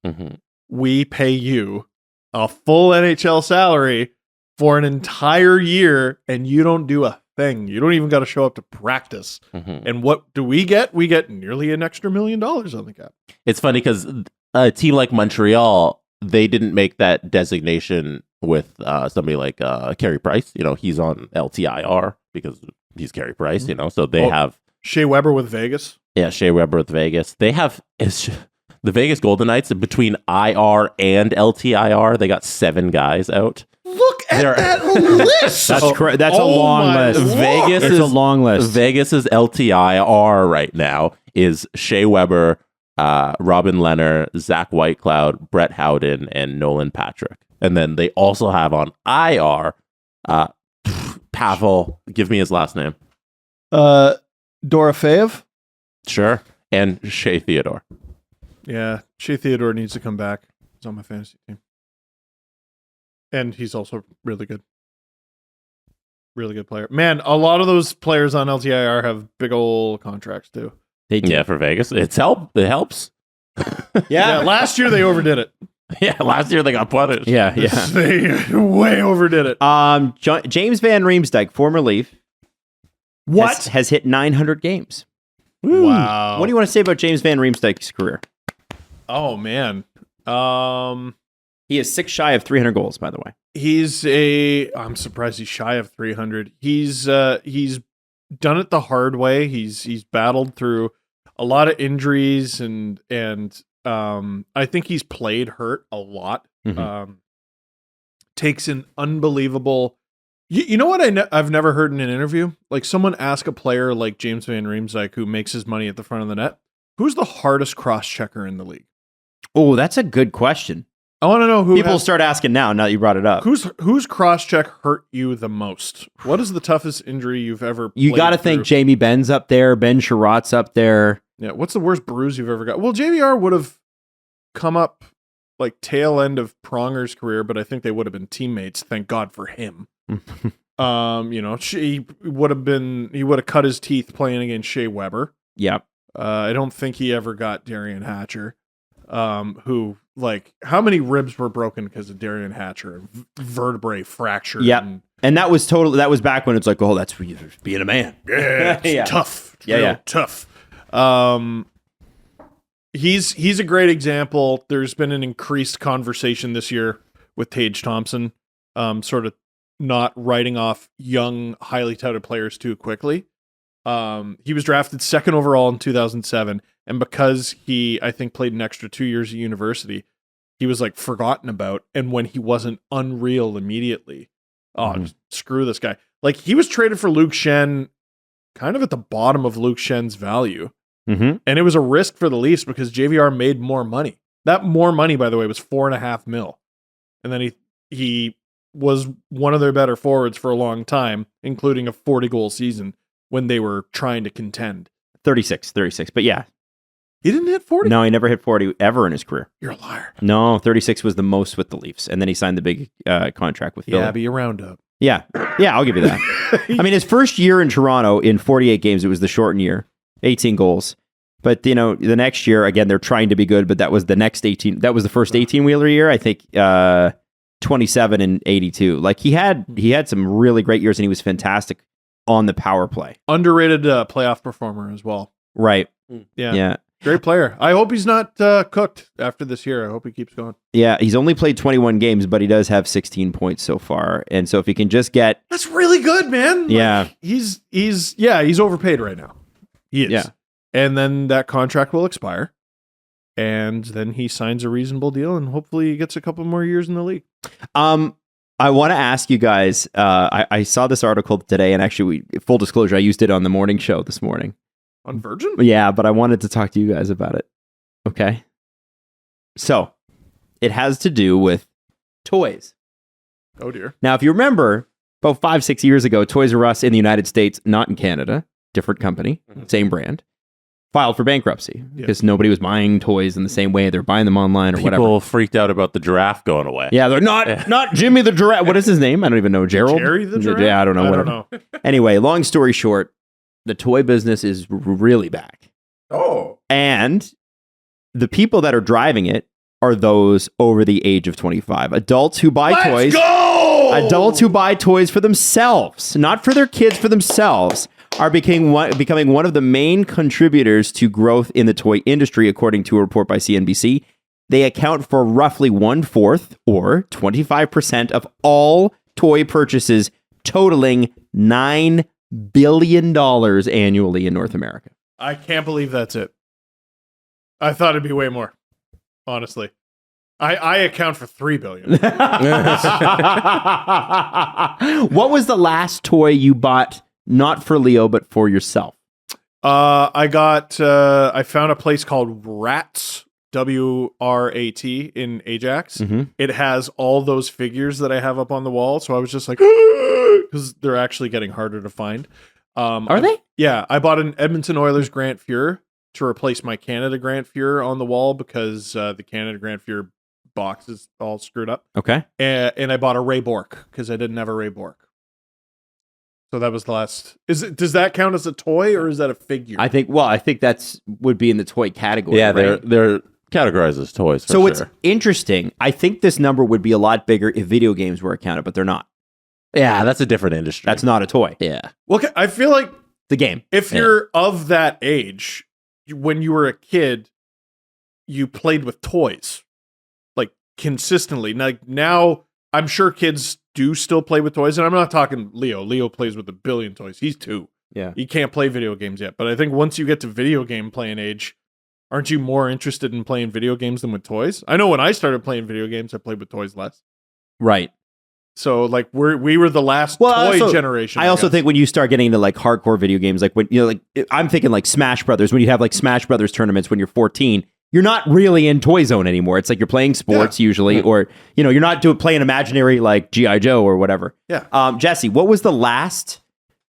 Speaker 4: we pay you a full NHL salary for an entire year, and you don't do a thing. You don't even got to show up to practice." And what do we get? We get nearly an extra $1 million on the cap.
Speaker 5: It's funny because a team like Montreal, they didn't make that designation with somebody like Carey Price. You know, he's on LTIR because he's Carey Price, you know, so they have
Speaker 4: Shea Weber with Vegas.
Speaker 5: Yeah, Shea Weber with Vegas. They have the Vegas Golden Knights between IR and LTIR. They got 7 guys out.
Speaker 4: Look at that list.
Speaker 3: That's a long list.
Speaker 5: Vegas
Speaker 3: is a long list.
Speaker 5: Vegas's LTIR right now is Shea Weber, Robin Leonard, Zach Whitecloud, Brett Howden, and Nolan Patrick. And then they also have on IR, Pavel. Give me his last name.
Speaker 4: Dorofeev?
Speaker 5: Sure. And Shea Theodore.
Speaker 4: Yeah, Shea Theodore needs to come back. He's on my fantasy team. And he's also really good. Really good player. Man, a lot of those players on LTIR have big old contracts too.
Speaker 3: They do.
Speaker 5: Yeah, for Vegas. It helps.
Speaker 4: Yeah, last year they overdid it.
Speaker 5: Yeah, last year they got punished.
Speaker 3: Yeah.
Speaker 4: They way overdid it.
Speaker 3: James Van Riemsdyk, former Leaf.
Speaker 4: What?
Speaker 3: Has hit 900 games.
Speaker 4: Wow.
Speaker 3: What do you want to say about James Van Riemsdyk's career?
Speaker 4: Oh, man.
Speaker 3: He is 6 shy of 300 goals, by the way.
Speaker 4: I'm surprised he's shy of 300. He's done it the hard way. He's battled through a lot of injuries and I think he's played hurt a lot. Takes an unbelievable. You know what I've never heard in an interview? Like someone ask a player like James Van Riemsdyk, who makes his money at the front of the net, who's the hardest cross-checker in the league?
Speaker 3: Oh, that's a good question.
Speaker 4: I want to know who
Speaker 3: people start asking now that you brought it up.
Speaker 4: Whose cross-check hurt you the most? What is the toughest injury you've ever played
Speaker 3: You got to think Jamie Benn's up there, Ben Sherratt's up there.
Speaker 4: Yeah, what's the worst bruise you've ever got? Well, JVR would have come up like tail end of Pronger's career, but I think they would have been teammates. Thank God for him. He would have cut his teeth playing against Shea Weber.
Speaker 3: Yep.
Speaker 4: I don't think he ever got Darian Hatcher, who like how many ribs were broken because of Darian Hatcher and vertebrae fracture.
Speaker 3: Yep. And that was back when it's like, oh, that's being a man.
Speaker 4: Yeah, it's tough. It's tough. He's a great example. There's been an increased conversation this year with Tage Thompson, sort of not writing off young, highly touted players too quickly. He was drafted 2nd overall in 2007, and because he, I think, played an extra 2 years at university, he was like forgotten about. And when he wasn't unreal immediately, screw this guy. Like he was traded for Luke Schenn, kind of at the bottom of Luke Schenn's value. And it was a risk for the Leafs because JVR made more money. That more money, by the way, was $4.5 million. And then he was one of their better forwards for a long time, including a 40-goal season when they were trying to contend.
Speaker 3: 36. But yeah.
Speaker 4: He didn't hit 40?
Speaker 3: No, he never hit 40 ever in his career.
Speaker 4: You're a liar.
Speaker 3: No, 36 was the most with the Leafs. And then he signed the big contract with Philly.
Speaker 4: Yeah, but you round up.
Speaker 3: Yeah. Yeah, I'll give you that. I mean, his first year in Toronto in 48 games, it was the shortened year, 18 goals. But, you know, the next year, again, they're trying to be good, but that was the next 18. That was the first 18-wheeler year, I think, 27 and 82. Like, he had some really great years, and he was fantastic on the power play.
Speaker 4: Underrated playoff performer as well.
Speaker 3: Right.
Speaker 4: Yeah. Great player. I hope he's not cooked after this year. I hope he keeps going.
Speaker 3: Yeah, he's only played 21 games, but he does have 16 points so far. And so if he can just get...
Speaker 4: That's really good, man.
Speaker 3: Yeah.
Speaker 4: Like, he's overpaid right now. He is.
Speaker 3: Yeah.
Speaker 4: And then that contract will expire. And then he signs a reasonable deal, and hopefully he gets a couple more years in the league.
Speaker 3: I want to ask you guys, I saw this article today, and actually, full disclosure, I used it on the morning show this morning.
Speaker 4: On Virgin?
Speaker 3: Yeah, but I wanted to talk to you guys about it. Okay. So, it has to do with toys.
Speaker 4: Oh, dear.
Speaker 3: Now, if you remember, about 5-6 years ago, Toys R Us in the United States, not in Canada, different company, same brand, filed for bankruptcy because nobody was buying toys in the same way. They're buying them online or whatever.
Speaker 5: People freaked out about the giraffe going away.
Speaker 3: Yeah, they're not Jimmy the giraffe. What is his name? I don't even know. Gerald?
Speaker 4: Jerry the giraffe?
Speaker 3: Yeah, I don't know. Whatever.
Speaker 4: Don't know.
Speaker 3: Anyway, long story short, the toy business is really back.
Speaker 4: Oh.
Speaker 3: And the people that are driving it are those over the age of 25. Adults who buy toys.
Speaker 4: Go!
Speaker 3: Adults who buy toys for themselves, not for their kids, for themselves, are becoming one of the main contributors to growth in the toy industry, according to a report by CNBC. They account for roughly 1/4 or 25% of all toy purchases, totaling $9 billion annually in North America.
Speaker 4: I can't believe that's it. I thought it'd be way more, honestly. I account for $3 billion.
Speaker 3: What was the last toy you bought, not for Leo, but for yourself?
Speaker 4: I found a place called Rats, WRAT, in Ajax.
Speaker 3: Mm-hmm.
Speaker 4: It has all those figures that I have up on the wall. So I was just like, because they're actually getting harder to find.
Speaker 3: Are they?
Speaker 4: Yeah. I bought an Edmonton Oilers Grant Fuhrer to replace my Canada Grant Fuhrer on the wall because the Canada Grant Fuhrer box is all screwed up.
Speaker 3: Okay.
Speaker 4: And I bought a Ray Bork because I didn't have a Ray Bork. So that was the last. Does that count as a toy or is that a figure?
Speaker 3: I think that's would be in the toy category.
Speaker 5: Yeah,
Speaker 3: right?
Speaker 5: they're categorized as toys.
Speaker 3: So it's interesting. I think this number would be a lot bigger if video games were accounted, but they're not.
Speaker 5: Yeah, that's a different industry.
Speaker 3: That's not a toy.
Speaker 5: Yeah.
Speaker 4: Well, I feel like
Speaker 3: The game.
Speaker 4: if you're of that age, when you were a kid, you played with toys like consistently. Now I'm sure kids do still play with toys, and I'm not talking Leo. Leo plays with 1 billion toys. He's 2.
Speaker 3: Yeah.
Speaker 4: He can't play video games yet. But I think once you get to video game playing age, aren't you more interested in playing video games than with toys? I know when I started playing video games, I played with toys less.
Speaker 3: Right.
Speaker 4: So like we were the last toy generation.
Speaker 3: I also think when you start getting into like hardcore video games, like when I'm thinking like Smash Brothers, when you have like Smash Brothers tournaments when you're 14, you're not really in Toy Zone anymore. It's like you're playing sports usually, or you're not playing imaginary like G.I. Joe or whatever.
Speaker 4: Yeah.
Speaker 3: Jesse, what was the last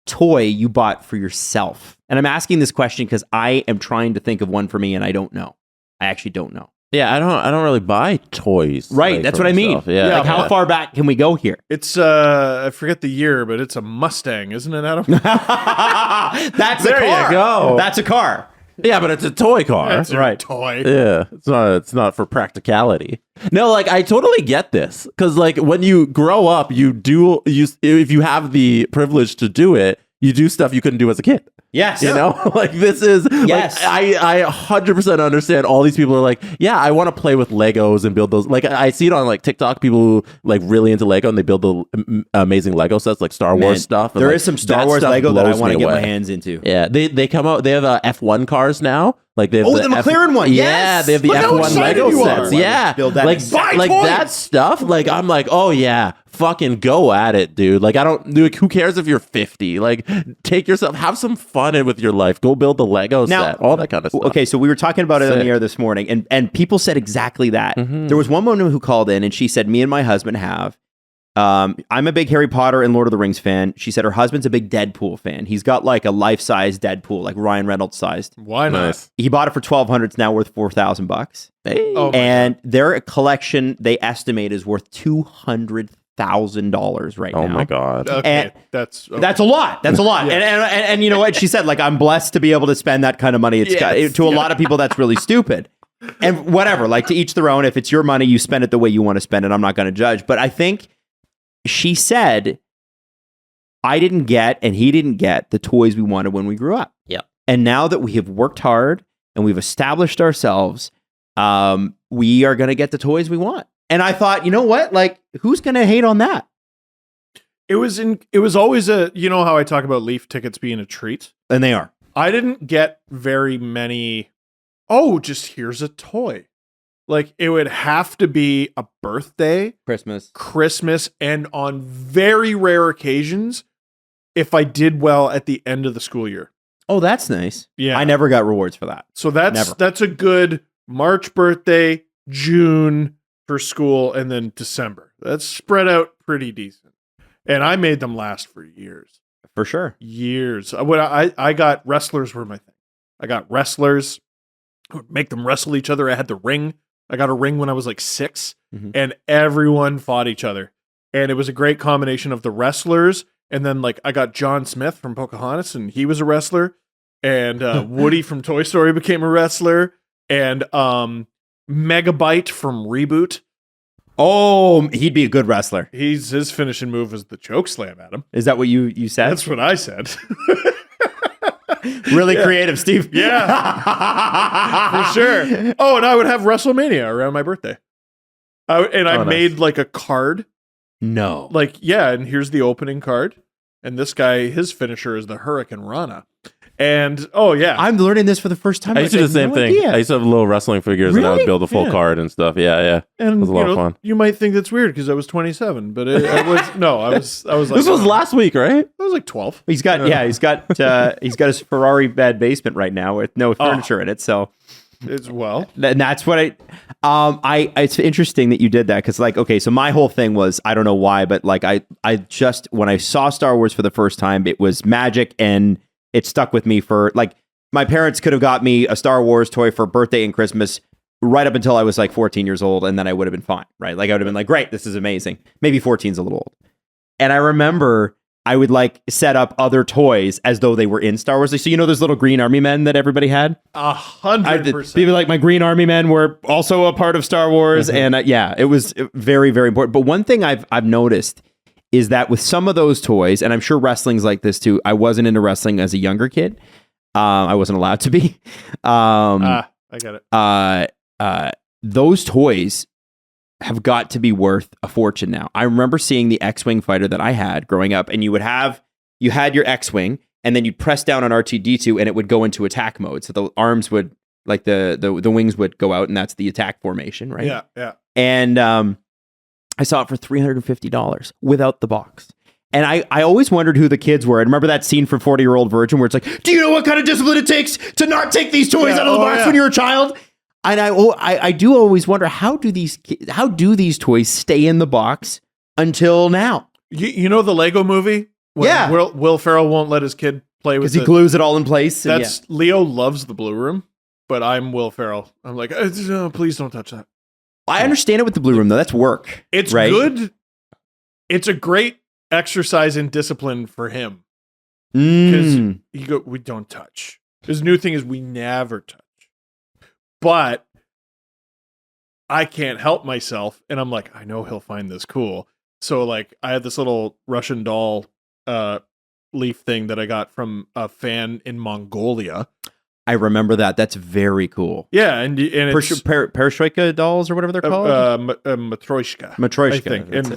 Speaker 3: toy you bought for yourself? And I'm asking this question because I am trying to think of one for me, and I don't know. I actually don't know.
Speaker 5: Yeah, I don't really buy toys.
Speaker 3: Right,
Speaker 5: like,
Speaker 3: that's
Speaker 5: for
Speaker 3: what
Speaker 5: myself.
Speaker 3: I mean.
Speaker 5: Yeah.
Speaker 3: Like how far back can we go here?
Speaker 4: It's I forget the year, but it's a Mustang, isn't it, Adam?
Speaker 3: That's
Speaker 5: There
Speaker 3: a car.
Speaker 5: you go.
Speaker 3: That's a car.
Speaker 5: Yeah, but it's a toy car.
Speaker 4: That's a
Speaker 3: right.
Speaker 4: toy.
Speaker 5: Yeah, it's not for practicality. No, like I totally get this because like when you grow up, if you have the privilege to do it, you do stuff you couldn't do as a kid.
Speaker 3: Yes.
Speaker 5: You know, like this is,
Speaker 3: yes.
Speaker 5: like, I 100% understand all these people are like, yeah, I want to play with Legos and build those. Like I see it on like TikTok, people who like really into Lego and they build the amazing Lego sets, like Star Wars stuff. And,
Speaker 3: there
Speaker 5: like,
Speaker 3: is some Star Wars Lego that I want to get
Speaker 5: away.
Speaker 3: my hands into.
Speaker 5: Yeah. They come out, they have F1 cars now. Like they have
Speaker 3: the McLaren one.
Speaker 5: Yeah,
Speaker 3: Yes.
Speaker 5: they have the
Speaker 4: Look how
Speaker 5: F1
Speaker 4: excited
Speaker 5: Lego
Speaker 4: you
Speaker 5: sets.
Speaker 4: are.
Speaker 5: Yeah.
Speaker 3: Build that
Speaker 5: like
Speaker 3: inside.
Speaker 5: like
Speaker 4: toys.
Speaker 5: that stuff. Like I'm like, oh yeah, fucking go at it, dude. Like who cares if you're 50? Like take yourself, have some fun with your life. Go build the Lego set, all that kind of stuff.
Speaker 3: Okay, so we were talking about it on the air this morning, and people said exactly that.
Speaker 5: Mm-hmm.
Speaker 3: There was one woman who called in, and she said, me and my husband have I'm a big Harry Potter and Lord of the Rings fan. She said her husband's a big Deadpool fan. He's got like a life-size Deadpool, like Ryan Reynolds sized.
Speaker 4: Why not?
Speaker 5: Nice.
Speaker 3: He bought it for $1,200. It's now worth $4,000.
Speaker 5: Hey.
Speaker 4: Oh my
Speaker 3: And their collection, they estimate, is worth $200,000 right now.
Speaker 5: Oh my God.
Speaker 4: Okay,
Speaker 3: And
Speaker 4: that's
Speaker 3: that's a lot. That's a lot. And you know what? She said, like, I'm blessed to be able to spend that kind of money. It's to a lot of people, that's really stupid. And whatever, like, to each their own. If it's your money, you spend it the way you want to spend it. I'm not going to judge. But I think she said, I didn't get and he didn't get the toys we wanted when we grew up.
Speaker 5: Yeah.
Speaker 3: And now that we have worked hard and we've established ourselves, we are going to get the toys we want. And I thought, you know what? Like, who's going to hate on that?
Speaker 4: It was always you know how I talk about Leaf tickets being a treat?
Speaker 3: And they are.
Speaker 4: I didn't get very many, just here's a toy. Like, it would have to be a birthday, Christmas, and on very rare occasions, if I did well at the end of the school year.
Speaker 3: Oh, that's nice.
Speaker 4: Yeah.
Speaker 3: I never got rewards for that.
Speaker 4: So that's a good March birthday, June for school, and then December. That's spread out pretty decent. And I made them last for years.
Speaker 3: For sure.
Speaker 4: Years. When I got wrestlers were my thing. I got wrestlers. I would make them wrestle each other. I had the ring. I got a ring when I was like 6, and everyone fought each other. And it was a great combination of the wrestlers. And then, like, I got John Smith from Pocahontas, and he was a wrestler. And Woody from Toy Story became a wrestler. And Megabyte from Reboot.
Speaker 3: Oh, he'd be a good wrestler.
Speaker 4: His finishing move was the choke slam at him.
Speaker 3: Is that what you said?
Speaker 4: That's what I said.
Speaker 3: Really creative, Steve.
Speaker 4: Yeah, for sure. Oh, and I would have WrestleMania around my birthday. I made like a card.
Speaker 3: No.
Speaker 4: Like, yeah, and here's the opening card. And this guy, his finisher is the Hurricane Rana. And,
Speaker 3: I'm learning this for the first time.
Speaker 5: I used to do the same thing.
Speaker 3: Idea.
Speaker 5: I used to have little wrestling figures and I would build a full card and stuff. Yeah.
Speaker 4: And
Speaker 5: it was a lot of fun.
Speaker 4: You might think that's weird because I was 27, but I was like,
Speaker 5: this was last week, right?
Speaker 4: I was like 12.
Speaker 3: He's got his Ferrari bed basement right now with no furniture in it. So
Speaker 4: it's
Speaker 3: and that's what it's interesting that you did that. Cause like, okay, so my whole thing was, I don't know why, but like, I just, when I saw Star Wars for the first time, it was magic and it stuck with me for like, my parents could have got me a Star Wars toy for birthday and Christmas right up until I was like 14 years old. And then I would have been fine. Right. Like I would have been like, great, this is amazing. Maybe 14's a little old. And I remember I would like set up other toys as though they were in Star Wars. So, you know, those little green army men that everybody had?
Speaker 4: 100%.
Speaker 3: People like my green army men were also a part of Star Wars. And it was very, very important. But one thing I've noticed is that with some of those toys, and I'm sure wrestling's like this too. I wasn't into wrestling as a younger kid. I wasn't allowed to be.
Speaker 4: I get
Speaker 3: it. Those toys have got to be worth a fortune now. I remember seeing the X-Wing fighter that I had growing up, and you had your X-Wing, and then you'd press down on R2-D2, and it would go into attack mode. So the arms would, like the wings would go out, and that's the attack formation, right?
Speaker 4: Yeah.
Speaker 3: And I saw it for $350 without the box. And I always wondered who the kids were. And remember that scene from 40-Year-Old Virgin where it's like, do you know what kind of discipline it takes to not take these toys out of the box when you're a child? And I do always wonder, how do these toys stay in the box until now?
Speaker 4: You know the Lego movie? When Will Ferrell won't let his kid play with it.
Speaker 3: Because he glues it all in place.
Speaker 4: Leo loves the Blue Room, but I'm Will Ferrell. I'm like, please don't touch that.
Speaker 3: I understand it with the Blue Room, though. That's work.
Speaker 4: It's
Speaker 3: right?
Speaker 4: good. It's a great exercise in discipline for him. Because we don't touch. His new thing is we never touch. But I can't help myself. And I'm like, I know he'll find this cool. So like I had this little Russian doll leaf thing that I got from a fan in Mongolia.
Speaker 3: I remember that. That's very cool.
Speaker 4: Yeah, and it's
Speaker 3: Perestroika dolls or whatever they're called.
Speaker 4: Matryoshka.
Speaker 3: Matryoshka.
Speaker 4: I think. And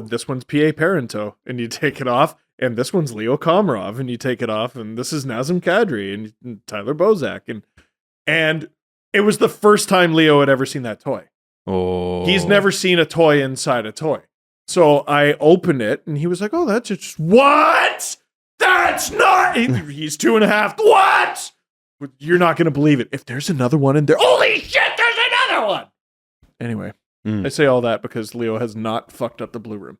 Speaker 4: this one's P.A. Parento, and you take it off, and this one's Leo Komarov, and you take it off, and this is Nazem Kadri and Tyler Bozak, and it was the first time Leo had ever seen that toy.
Speaker 3: Oh,
Speaker 4: he's never seen a toy inside a toy. So I opened it, and he was like, "Oh, that's just what? That's not." He's 2.5. What? You're not going to believe it. If there's another one in there, holy shit, there's another one. Anyway, I say all that because Leo has not fucked up the Blue Room.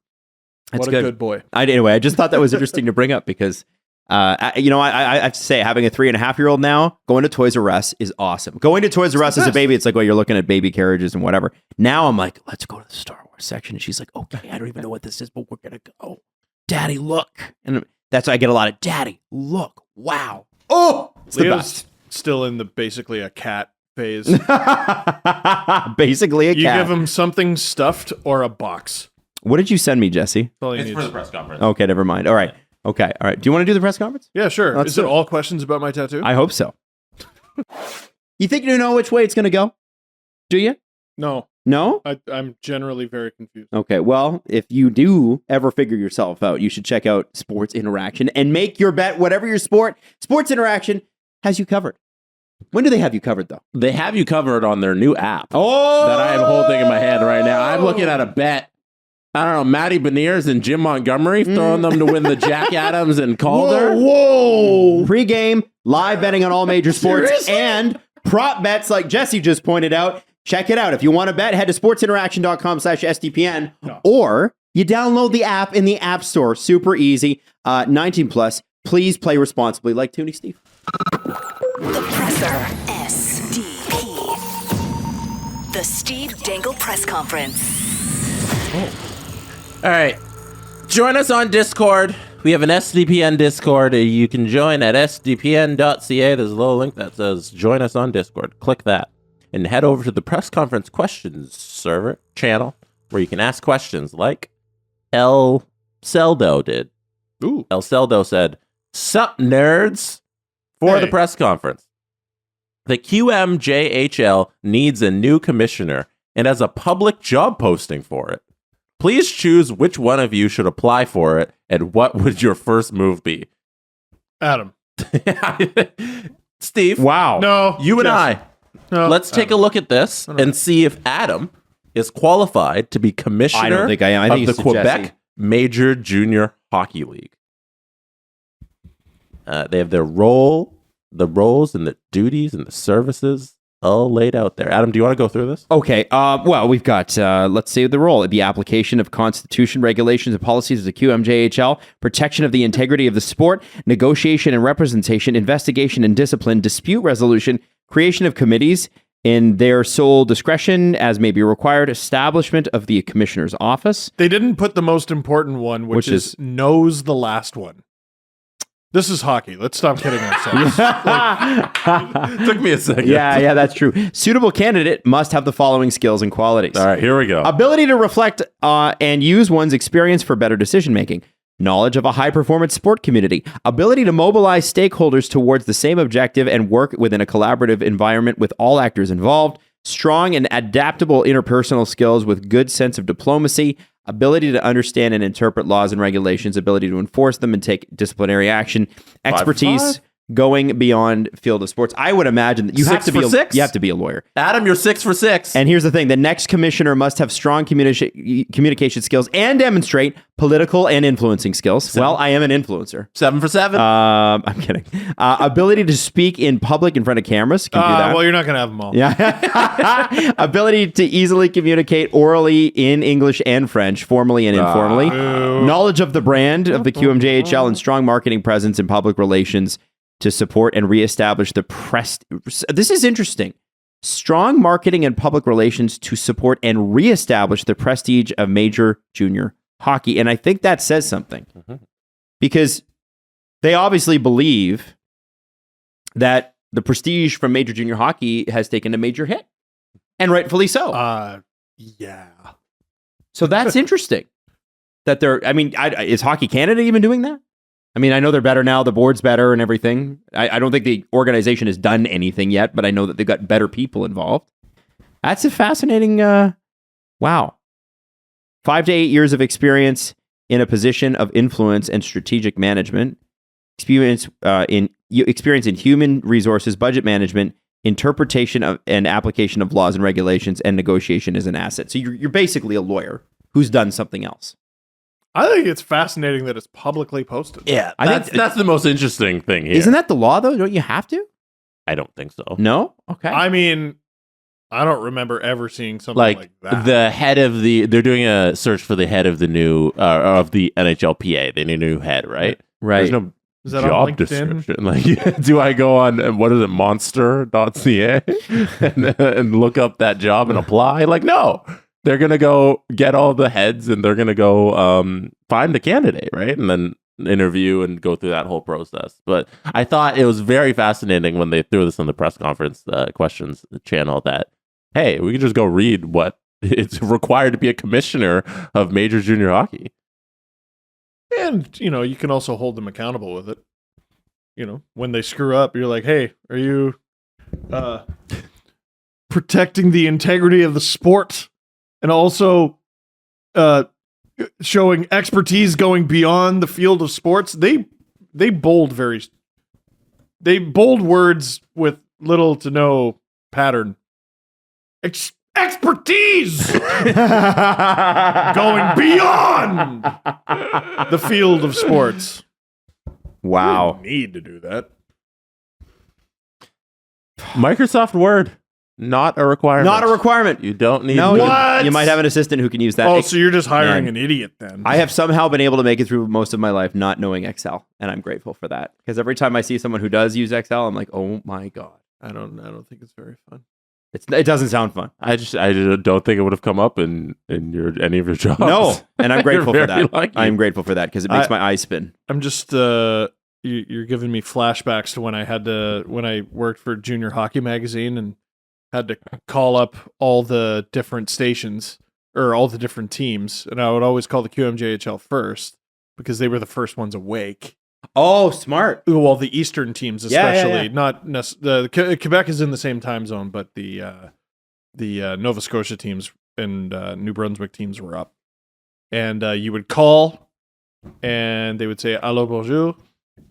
Speaker 3: That's
Speaker 4: what a good boy.
Speaker 3: Anyway, I just thought that was interesting to bring up because, I have to say, having a 3.5-year-old now, going to Toys R Us is awesome. Going to Toys R Us as a baby, it's like, well, you're looking at baby carriages and whatever. Now I'm like, let's go to the Star Wars section. And she's like, okay, I don't even know what this is, but we're going to go. Daddy, look. And that's why I get a lot of, Daddy, look. Wow. Oh, it's the best.
Speaker 4: Still in the basically a cat phase.
Speaker 3: Basically a cat.
Speaker 4: You give him something stuffed or a box.
Speaker 3: What did you send me, Jesse?
Speaker 5: It's for the press conference.
Speaker 3: Okay, never mind. All right. Okay. All right. Do you want to do the press conference?
Speaker 4: Yeah, sure.
Speaker 3: Let's
Speaker 4: Is
Speaker 3: do
Speaker 4: it
Speaker 3: it.
Speaker 4: all questions about my tattoo?
Speaker 3: I hope so. You think you know which way it's going to go? Do you?
Speaker 4: No.
Speaker 3: No?
Speaker 4: I'm generally very confused.
Speaker 3: Okay. Well, if you do ever figure yourself out, you should check out Sports Interaction and make your bet, whatever your sport. Sports Interaction has you covered. When do they have you covered, though?
Speaker 5: They have you covered on their new app
Speaker 3: Oh!
Speaker 5: that I am holding in my hand right now. I'm looking at a bet. I don't know, Matty Beniers and Jim Montgomery throwing them to win the Jack Adams and Calder.
Speaker 3: Whoa! Pre-game, live betting on all major sports,
Speaker 5: Seriously?
Speaker 3: and prop bets like Jesse just pointed out. Check it out. If you want to bet, head to sportsinteraction.com/SDPN, or you download the app in the App Store. Super easy. 19 plus. Please play responsibly, like Toonie Steve.
Speaker 2: The Presser. SDP. The Steve Dangle Press Conference.
Speaker 5: All right. Join us on Discord. We have an SDPN Discord. You can join at sdpn.ca. There's a little link that says join us on Discord. Click that and head over to the press conference questions server channel where you can ask questions like El Celdo did.
Speaker 4: Ooh.
Speaker 5: El Celdo said, "Sup, nerds?" For the press conference. The QMJHL needs a new commissioner and has a public job posting for it. Please choose which one of you should apply for it, and what would your first move be?
Speaker 4: Adam.
Speaker 5: Steve.
Speaker 3: Wow.
Speaker 4: No.
Speaker 5: You and
Speaker 4: Jesse.
Speaker 5: I.
Speaker 4: No.
Speaker 5: Let's take a look at this and see if Adam is qualified to be commissioner
Speaker 3: I don't think I am. I think
Speaker 5: of the
Speaker 3: it's
Speaker 5: Quebec
Speaker 3: Jesse.
Speaker 5: Major Junior Hockey League. They have the roles and the duties and the services all laid out there. Adam, do you want to go through this?
Speaker 3: Okay. Well, we've got, let's say the role. The application of constitution, regulations, and policies of the QMJHL, protection of the integrity of the sport, negotiation and representation, investigation and discipline, dispute resolution, creation of committees in their sole discretion as may be required, establishment of the commissioner's office.
Speaker 4: They didn't put the most important one, which is knows the last one. This is hockey. Let's stop kidding ourselves.
Speaker 5: Took me a second.
Speaker 3: Yeah, that's true. Suitable candidate must have the following skills and qualities.
Speaker 5: All right, here we go.
Speaker 3: Ability to reflect and use one's experience for better decision making. Knowledge of a high-performance sport community. Ability to mobilize stakeholders towards the same objective and work within a collaborative environment with all actors involved. Strong and adaptable interpersonal skills with good sense of diplomacy. Ability to understand and interpret laws and regulations. Ability to enforce them and take disciplinary action. Expertise going beyond field of sports. I would imagine that you have to be you have to be a lawyer.
Speaker 5: Adam, you're 6 for 6.
Speaker 3: And here's the thing. The next commissioner must have strong communication skills and demonstrate political and influencing skills. Well, I am an influencer.
Speaker 5: 7 for 7.
Speaker 3: I'm kidding. Ability to speak in public in front of cameras. Can do that.
Speaker 4: Well, you're not going to have them all.
Speaker 3: Yeah. Ability to easily communicate orally in English and French, formally and informally. Knowledge of the brand of the QMJHL and strong marketing presence in public relations to support and reestablish the This is interesting. Strong marketing and public relations to support and reestablish the prestige of major junior hockey. And I think that says something because they obviously believe that the prestige from major junior hockey has taken a major hit, and rightfully so.
Speaker 4: Yeah.
Speaker 3: So that's interesting that they're, is Hockey Canada even doing that? I mean, I know they're better now. The board's better and everything. I don't think the organization has done anything yet, but I know that they've got better people involved. That's a fascinating, wow. 5 to 8 years of experience in a position of influence and strategic management, experience in human resources, budget management, interpretation of and application of laws and regulations, and negotiation as an asset. So you're basically a lawyer who's done something else.
Speaker 4: I think it's fascinating that it's publicly posted.
Speaker 5: Yeah,
Speaker 3: I think
Speaker 5: that's the most interesting thing here.
Speaker 3: Isn't that the law, though? Don't you have to?
Speaker 5: I don't think so.
Speaker 3: No? Okay.
Speaker 4: I mean, I don't remember ever seeing something
Speaker 5: like
Speaker 4: that.
Speaker 5: the head of they're doing a search for the head of the new of the NHLPA, the new head, right?
Speaker 3: Right.
Speaker 5: There's no
Speaker 4: Is that
Speaker 5: job
Speaker 4: on LinkedIn?
Speaker 5: description. Like, do I go on what is it, monster.ca and look up that job and apply? Like, no. They're gonna go get all the heads and they're gonna go find the candidate, right? And then interview and go through that whole process. But I thought it was very fascinating when they threw this in the press conference questions channel that, hey, we can just go read what it's required to be a commissioner of major junior hockey.
Speaker 4: And, you can also hold them accountable with it. When they screw up, you're like, hey, are you protecting the integrity of the sport and also showing expertise going beyond the field of sports? They bold words with little to no pattern. Expertise going beyond the field of sports.
Speaker 3: Wow.
Speaker 4: You need to do that.
Speaker 5: Microsoft Word, not a requirement.
Speaker 3: Not a requirement.
Speaker 5: You don't need
Speaker 3: No,
Speaker 4: What?
Speaker 3: you might have an assistant who can use that.
Speaker 4: Oh, so you're just hiring
Speaker 3: Man.
Speaker 4: an idiot then.
Speaker 3: I have somehow been able to make it through most of my life not knowing Excel, and I'm grateful for that. Because every time I see someone who does use Excel, I'm like, oh my God.
Speaker 4: I don't think it's very fun.
Speaker 3: It doesn't sound fun.
Speaker 5: I don't think it would have come up in any of your jobs.
Speaker 3: No, and I'm grateful for that.
Speaker 5: Lucky.
Speaker 3: I'm grateful for that because it makes my eyes spin.
Speaker 4: I'm just you're giving me flashbacks to when I worked for Junior Hockey Magazine and had to call up all the different stations or all the different teams, and I would always call the QMJHL first because they were the first ones awake.
Speaker 3: Oh, smart.
Speaker 4: Well, the Eastern teams especially,
Speaker 3: Yeah.
Speaker 4: not Quebec is in the same time zone, but the Nova Scotia teams and New Brunswick teams were up, and you would call, and they would say "Allô, bonjour,"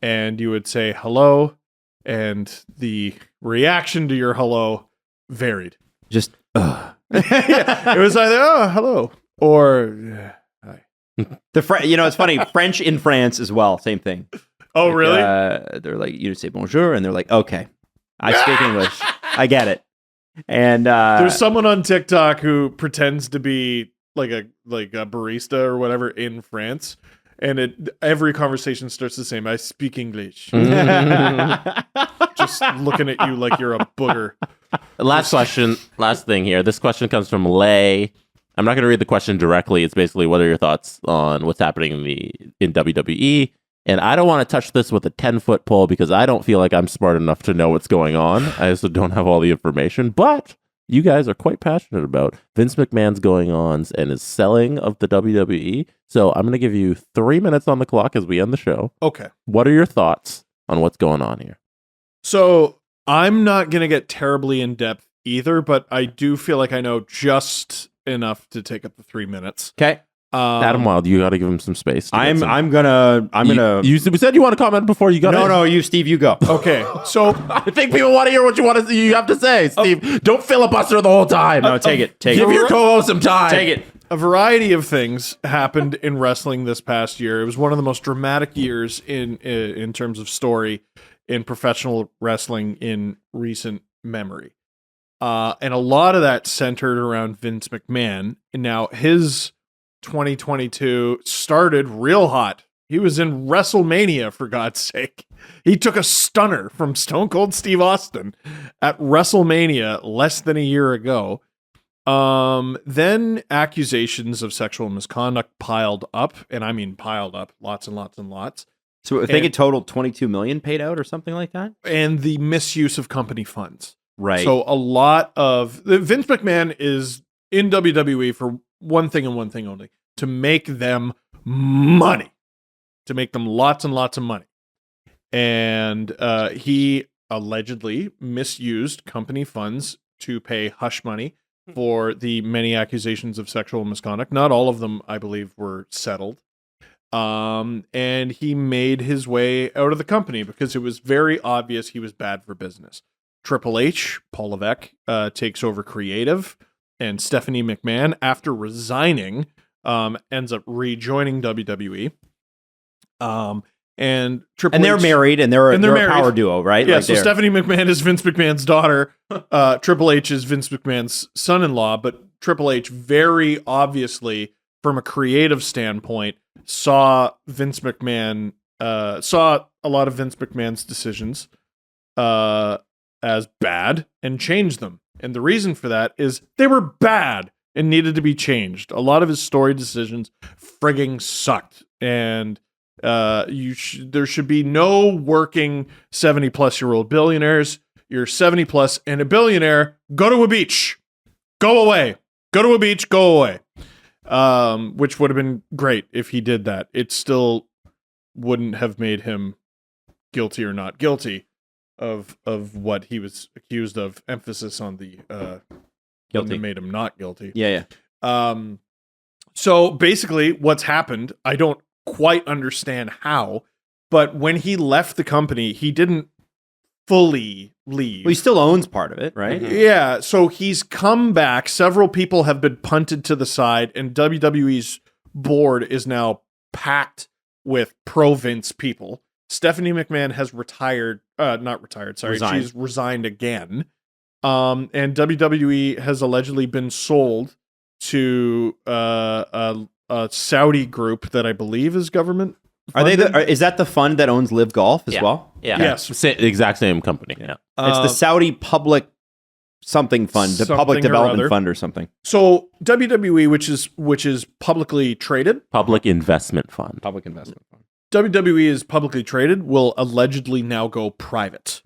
Speaker 4: and you would say "hello," and the reaction to your hello varied.
Speaker 3: Just,
Speaker 4: Yeah, it was either "oh, hello" or "hi."
Speaker 3: it's funny. French in France as well. Same thing.
Speaker 4: Oh,
Speaker 3: Like,
Speaker 4: really?
Speaker 3: They're like, you say bonjour, and they're like, okay, I speak English. I get it. And
Speaker 4: There's someone on TikTok who pretends to be like a barista or whatever in France, and every conversation starts the same. I speak English. Just looking at you like you're a booger.
Speaker 5: Last thing here. This question comes from Lay. I'm not going to read the question directly. It's basically, what are your thoughts on what's happening in WWE? And I don't want to touch this with a 10-foot pole because I don't feel like I'm smart enough to know what's going on. I also don't have all the information. But you guys are quite passionate about Vince McMahon's going-ons and his selling of the WWE. So I'm going to give you 3 minutes on the clock as we end the show.
Speaker 4: Okay.
Speaker 5: What are your thoughts on what's going on here?
Speaker 4: So I'm not going to get terribly in depth either, but I do feel like I know just enough to take up the 3 minutes.
Speaker 3: okay.
Speaker 5: Adam Wilde, you got to give him some space.
Speaker 3: I'm gonna.
Speaker 5: You said you want to comment before you got.
Speaker 3: No, you, Steve, you go.
Speaker 4: Okay, so
Speaker 5: I think people want to hear what you have to say, Steve. Don't filibuster the whole time.
Speaker 3: No, take it.
Speaker 5: Give your co-host some time.
Speaker 3: Take it.
Speaker 4: a variety of things happened in wrestling this past year. It was one of the most dramatic years in terms of story in professional wrestling in recent memory. And a lot of that centered around Vince McMahon. Now, his 2022 started real hot. He was in WrestleMania, for God's sake. He took a stunner from Stone Cold Steve Austin at WrestleMania less than a year ago. Then accusations of sexual misconduct piled up, and I mean piled up, lots and lots and lots.
Speaker 3: So I think it totaled 22 million paid out or something like that.
Speaker 4: And the misuse of company funds.
Speaker 3: Right.
Speaker 4: So a lot of Vince McMahon is in WWE for one thing and one thing only: to make them money, to make them lots and lots of money. And he allegedly misused company funds to pay hush money for the many accusations of sexual misconduct. Not all of them, I believe, were settled. And he made his way out of the company because it was very obvious he was bad for business. Triple H, Paul Levesque, takes over creative, and Stephanie McMahon, after resigning, ends up rejoining WWE. and Triple
Speaker 3: And they're
Speaker 4: H,
Speaker 3: married, and they're a
Speaker 4: married.
Speaker 3: power duo, right?
Speaker 4: Yeah,
Speaker 3: Like
Speaker 4: so
Speaker 3: they're-
Speaker 4: Stephanie McMahon is Vince McMahon's daughter. Triple H is Vince McMahon's son-in-law, but Triple H very obviously, from a creative standpoint, saw Vince McMahon, saw a lot of Vince McMahon's decisions as bad and changed them. And the reason for that is they were bad and needed to be changed. A lot of his story decisions frigging sucked. And there should be no working 70-plus-year-old billionaires. You're 70-plus and a billionaire, go to a beach. Go away. Go to a beach, go away. Which would have been great if he did that. It still wouldn't have made him guilty or not guilty of what he was accused of. Emphasis on the guilty that made him not guilty.
Speaker 3: Yeah.
Speaker 4: So basically, what's happened, I don't quite understand how, but when he left the company, he didn't fully leave.
Speaker 3: Well, he still owns part of it, right?
Speaker 4: Yeah, so he's come back. Several people have been punted to the side, and WWE's board is now packed with pro-Vince people. Stephanie McMahon has
Speaker 3: Resigned.
Speaker 4: She's resigned again. And WWE has allegedly been sold to a Saudi group that I believe is government.
Speaker 3: Are they? Is that the fund that owns Live Golf as well?
Speaker 5: Yeah.
Speaker 4: Yes.
Speaker 5: Exact same company. Yeah.
Speaker 3: It's the Saudi Public something fund, the Public
Speaker 4: something or
Speaker 3: Development
Speaker 4: other.
Speaker 3: Fund or something.
Speaker 4: So WWE, which is publicly traded,
Speaker 5: Public Investment Fund.
Speaker 3: Public Investment Fund.
Speaker 4: WWE is publicly traded, will allegedly now go private.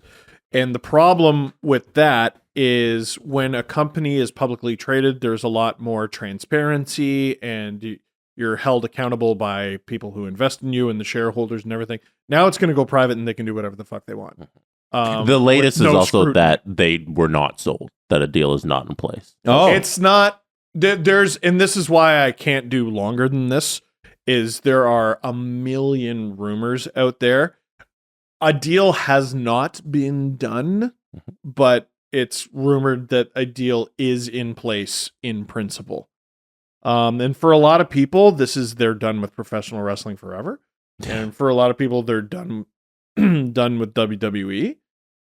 Speaker 4: And the problem with that is when a company is publicly traded, there's a lot more transparency and you're held accountable by people who invest in you and the shareholders and everything. Now it's going to go private and they can do whatever the fuck they want.
Speaker 5: The latest is
Speaker 4: with no
Speaker 5: also
Speaker 4: scrutiny.
Speaker 5: that they were not sold, that a deal is not in place.
Speaker 3: Oh,
Speaker 4: It's not, there's, and this is why I can't do longer than this, is there are a million rumors out there. A deal has not been done, but it's rumored that a deal is in place in principle. And for a lot of people, they're done with professional wrestling forever. And for a lot of people, they're done with WWE.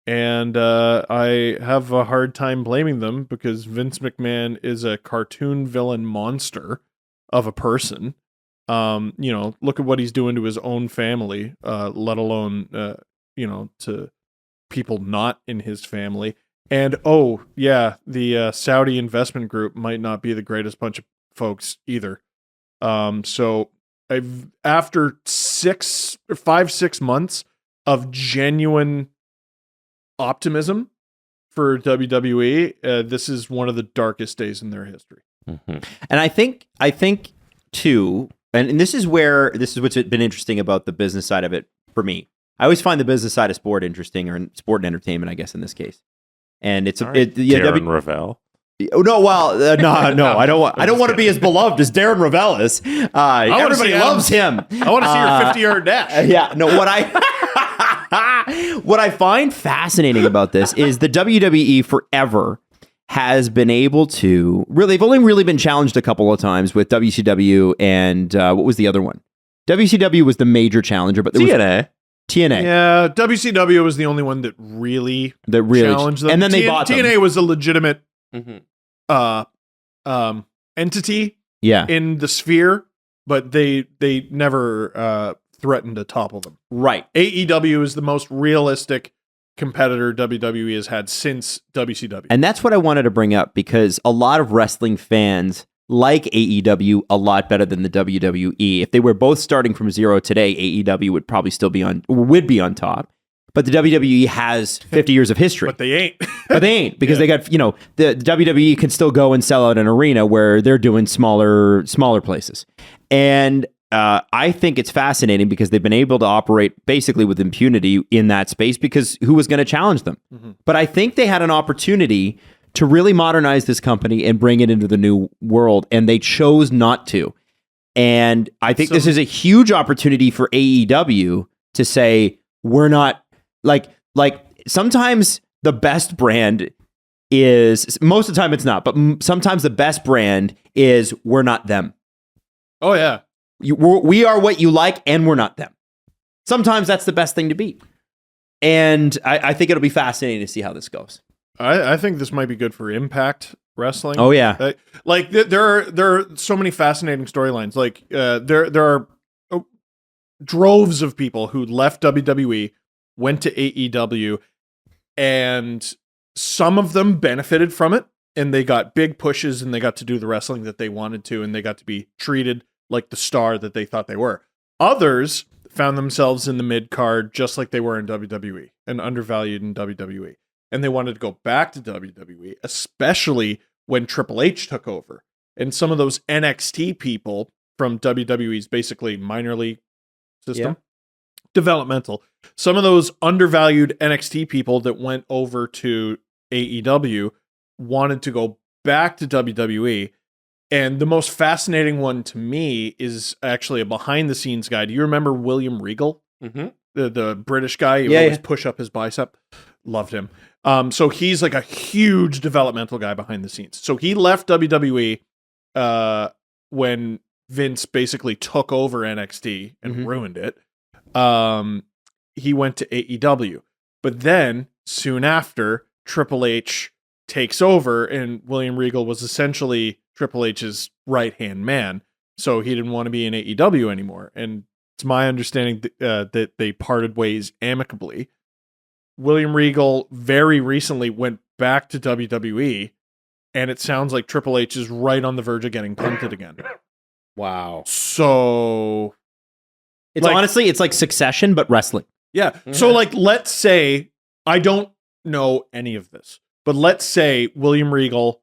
Speaker 4: And I have a hard time blaming them because Vince McMahon is a cartoon villain monster of a person. Look at what he's doing to his own family, let alone, to people not in his family. And, the Saudi investment group might not be the greatest bunch of folks either. So after 5-6 months of genuine optimism for WWE, this is one of the darkest days in their history.
Speaker 5: Mm-hmm.
Speaker 3: and I think too, and this is what's been interesting about the business side of it for me. I always find the business side of sport interesting, or sport and entertainment, I guess, in this case. And it's
Speaker 5: Darren Ravel.
Speaker 3: Oh no! Well, no, I don't want. I don't want to be as beloved as Darren Ravel is. Everybody loves him.
Speaker 4: I want to see your 50-yard dash.
Speaker 3: Yeah. No. What I find fascinating about this is the WWE forever has been able to really. They've only really been challenged a couple of times with WCW and what was the other one? WCW was the major challenger, but there was TNA.
Speaker 4: Yeah, WCW was the only one that really challenged them.
Speaker 3: And then they bought them.
Speaker 4: TNA was a legitimate entity in the sphere, but they never threatened to topple them.
Speaker 3: Right.
Speaker 4: AEW is the most realistic competitor WWE has had since WCW.
Speaker 3: And that's what I wanted to bring up because a lot of wrestling fans like AEW a lot better than the WWE. If they were both starting from zero today, AEW would probably still be on top. But the WWE has 50 years of history.
Speaker 4: But they ain't.
Speaker 3: Because they got, the WWE can still go and sell out an arena where they're doing smaller places. And I think it's fascinating because they've been able to operate basically with impunity in that space because who was going to challenge them? Mm-hmm. But I think they had an opportunity to really modernize this company and bring it into the new world, and they chose not to. And I think this is a huge opportunity for AEW to say, we're not, like sometimes the best brand is, most of the time it's not, but sometimes the best brand is we're not them.
Speaker 4: Oh, yeah.
Speaker 3: We are what you like, and we're not them. sometimes that's the best thing to beat. And I think it'll be fascinating to see how this goes.
Speaker 4: I think this might be good for Impact Wrestling.
Speaker 3: Oh yeah,
Speaker 4: like there are so many fascinating storylines. Like there are droves of people who left WWE, went to AEW, and some of them benefited from it, and they got big pushes, and they got to do the wrestling that they wanted to, and they got to be treated like the star that they thought they were. Others found themselves in the mid card, just like they were in WWE, and undervalued in WWE. And they wanted to go back to WWE, especially when Triple H took over. And some of those NXT people from WWE's basically minor league system, developmental, some of those undervalued NXT people that went over to AEW wanted to go back to WWE. And the most fascinating one to me is actually a behind the scenes guy. Do you remember William Regal?
Speaker 5: Mm-hmm.
Speaker 4: The British guy who always push up his bicep? Loved him. So he's like a huge developmental guy behind the scenes. So he left WWE when Vince basically took over NXT and ruined it. He went to AEW. But then, soon after, Triple H takes over, and William Regal was essentially Triple H's right-hand man. So he didn't want to be in AEW anymore. And it's my understanding that they parted ways amicably. William Regal very recently went back to WWE, and it sounds like Triple H is right on the verge of getting punted again.
Speaker 3: Wow.
Speaker 4: So
Speaker 3: it's honestly, it's like Succession, but wrestling.
Speaker 4: Yeah. Mm-hmm. So let's say, I don't know any of this, but let's say William Regal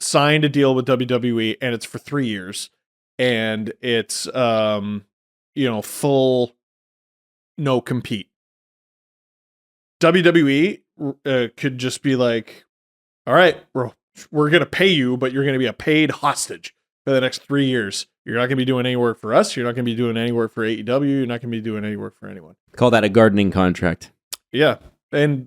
Speaker 4: signed a deal with WWE, and it's for 3 years, and it's full no compete. WWE could just be like, all right, we're going to pay you, but you're going to be a paid hostage for the next 3 years. You're not going to be doing any work for us. You're not going to be doing any work for AEW. You're not going to be doing any work for anyone.
Speaker 3: Call that a gardening contract.
Speaker 4: Yeah. And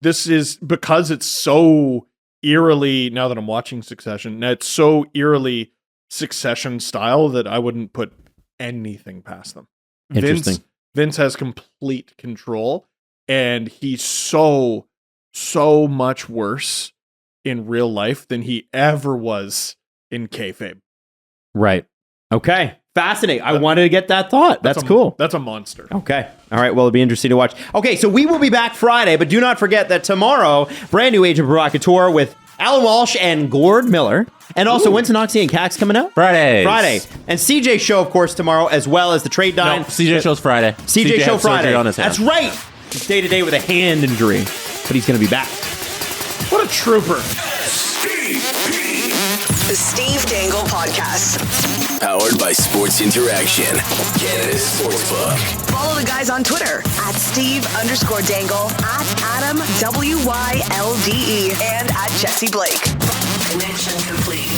Speaker 4: this is because it's so eerily, now that I'm watching Succession, it's so eerily Succession style that I wouldn't put anything past them.
Speaker 3: Interesting.
Speaker 4: Vince has complete control, and he's so much worse in real life than he ever was in kayfabe.
Speaker 3: Right. Okay. Fascinating. I wanted to get that thought. That's cool.
Speaker 4: That's a monster.
Speaker 3: Okay. All right. Well, it'll be interesting to watch. Okay. So we will be back Friday, but do not forget that tomorrow, brand new Agent Provocateur with Alan Walsh and Gord Miller. And also, when's Noxie and Cax coming out?
Speaker 5: Friday.
Speaker 3: And CJ show, of course, tomorrow, as well as the Trade Dine.
Speaker 5: No, CJ show's Friday.
Speaker 3: CJ show Friday.
Speaker 5: On his hand.
Speaker 3: That's right. He's day-to-day with a hand injury, but he's going to be back.
Speaker 4: What a trooper.
Speaker 2: The Steve Dangle Podcast.
Speaker 1: Powered by Sports Interaction, Canada's Sportsbook.
Speaker 2: Follow the guys on Twitter at Steve_Dangle, at Adam WYLDE, and at Jesse Blake. Connection complete.